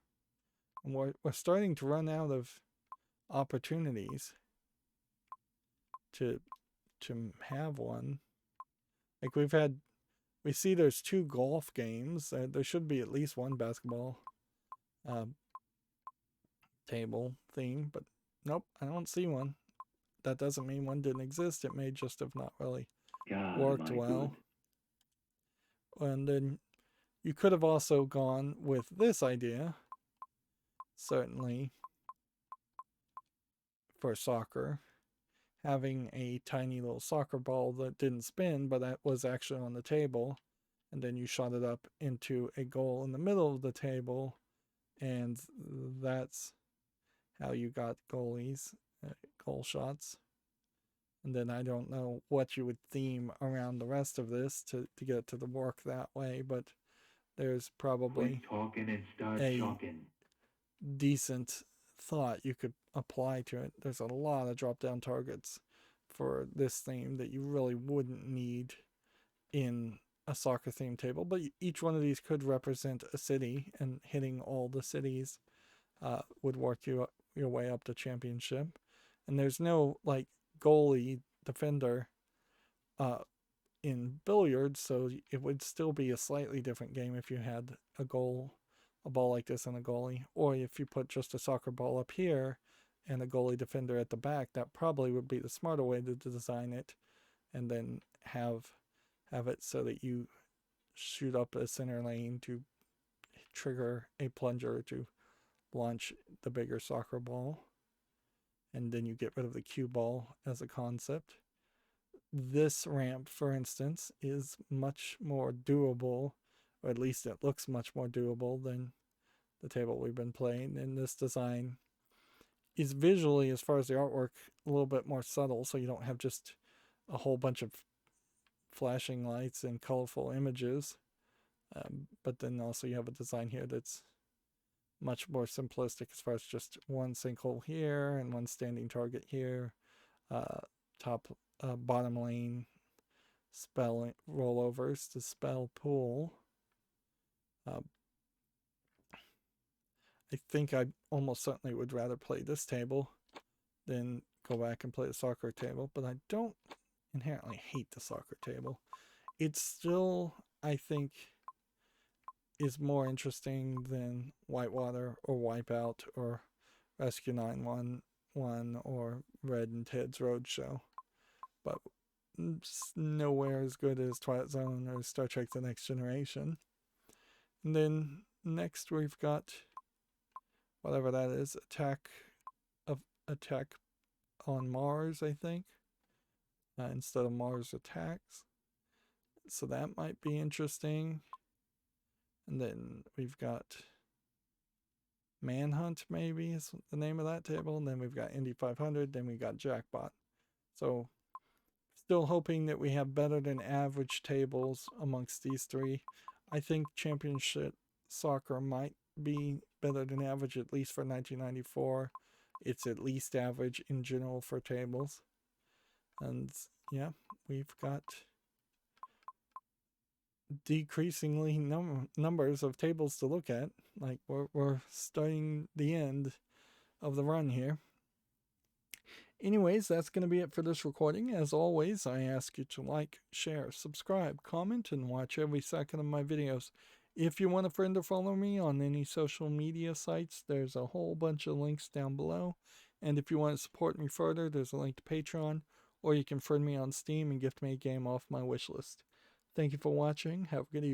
And we're starting to run out of opportunities to have one. Like we see there's 2 golf games. There should be at least one basketball table theme, but nope, I don't see one. That doesn't mean one didn't exist. It may just have not really worked well. And then you could have also gone with this idea, certainly, for soccer, having a tiny little soccer ball that didn't spin, but that was actually on the table, and then you shot it up into a goal in the middle of the table, and that's how you got goalies, goal shots. And then I don't know what you would theme around the rest of this to get it to the work that way, but there's probably a decent thought you could apply to it. There's a lot of drop-down targets for this theme that you really wouldn't need in a soccer themed table, but each one of these could represent a city, and hitting all the cities would work your way up to championship. And there's no like goalie defender in billiards, so it would still be a slightly different game if you had a ball like this and a goalie, or if you put just a soccer ball up here and a goalie defender at the back. That probably would be the smarter way to design it, and then have it so that you shoot up a center lane to trigger a plunger to launch the bigger soccer ball, and then you get rid of the cue ball as a concept. This ramp, for instance, is much more doable, or at least it looks much more doable than the table we've been playing. And this design is visually, as far as the artwork, a little bit more subtle, so you don't have just a whole bunch of flashing lights and colorful images. But then also you have a design here that's much more simplistic as far as just one sinkhole here and one standing target here, bottom lane spell rollovers to spell pool. I think I almost certainly would rather play this table than go back and play the soccer table, but I don't inherently hate the soccer table. It still, I think, is more interesting than Whitewater or Wipeout or Rescue 911 or Red and Ted's Roadshow, but it's nowhere as good as Twilight Zone or Star Trek The Next Generation. And then next we've got whatever that is, Attack on Mars, I think, instead of Mars Attacks. So that might be interesting. And then we've got Manhunt, maybe is the name of that table. And then we've got Indy 500. Then we got Jackpot. So still hoping that we have better than average tables amongst these three. I think Championship Soccer might be better than average, at least for 1994. It's at least average in general for tables. And yeah, we've got decreasingly numbers of tables to look at. Like we're starting the end of the run here. Anyways, that's going to be it for this recording. As always, I ask you to like, share, subscribe, comment, and watch every second of my videos. If you want a friend to follow me on any social media sites, there's a whole bunch of links down below. And if you want to support me further, there's a link to Patreon, or you can friend me on Steam and gift me a game off my wish list. Thank you for watching. Have a good evening.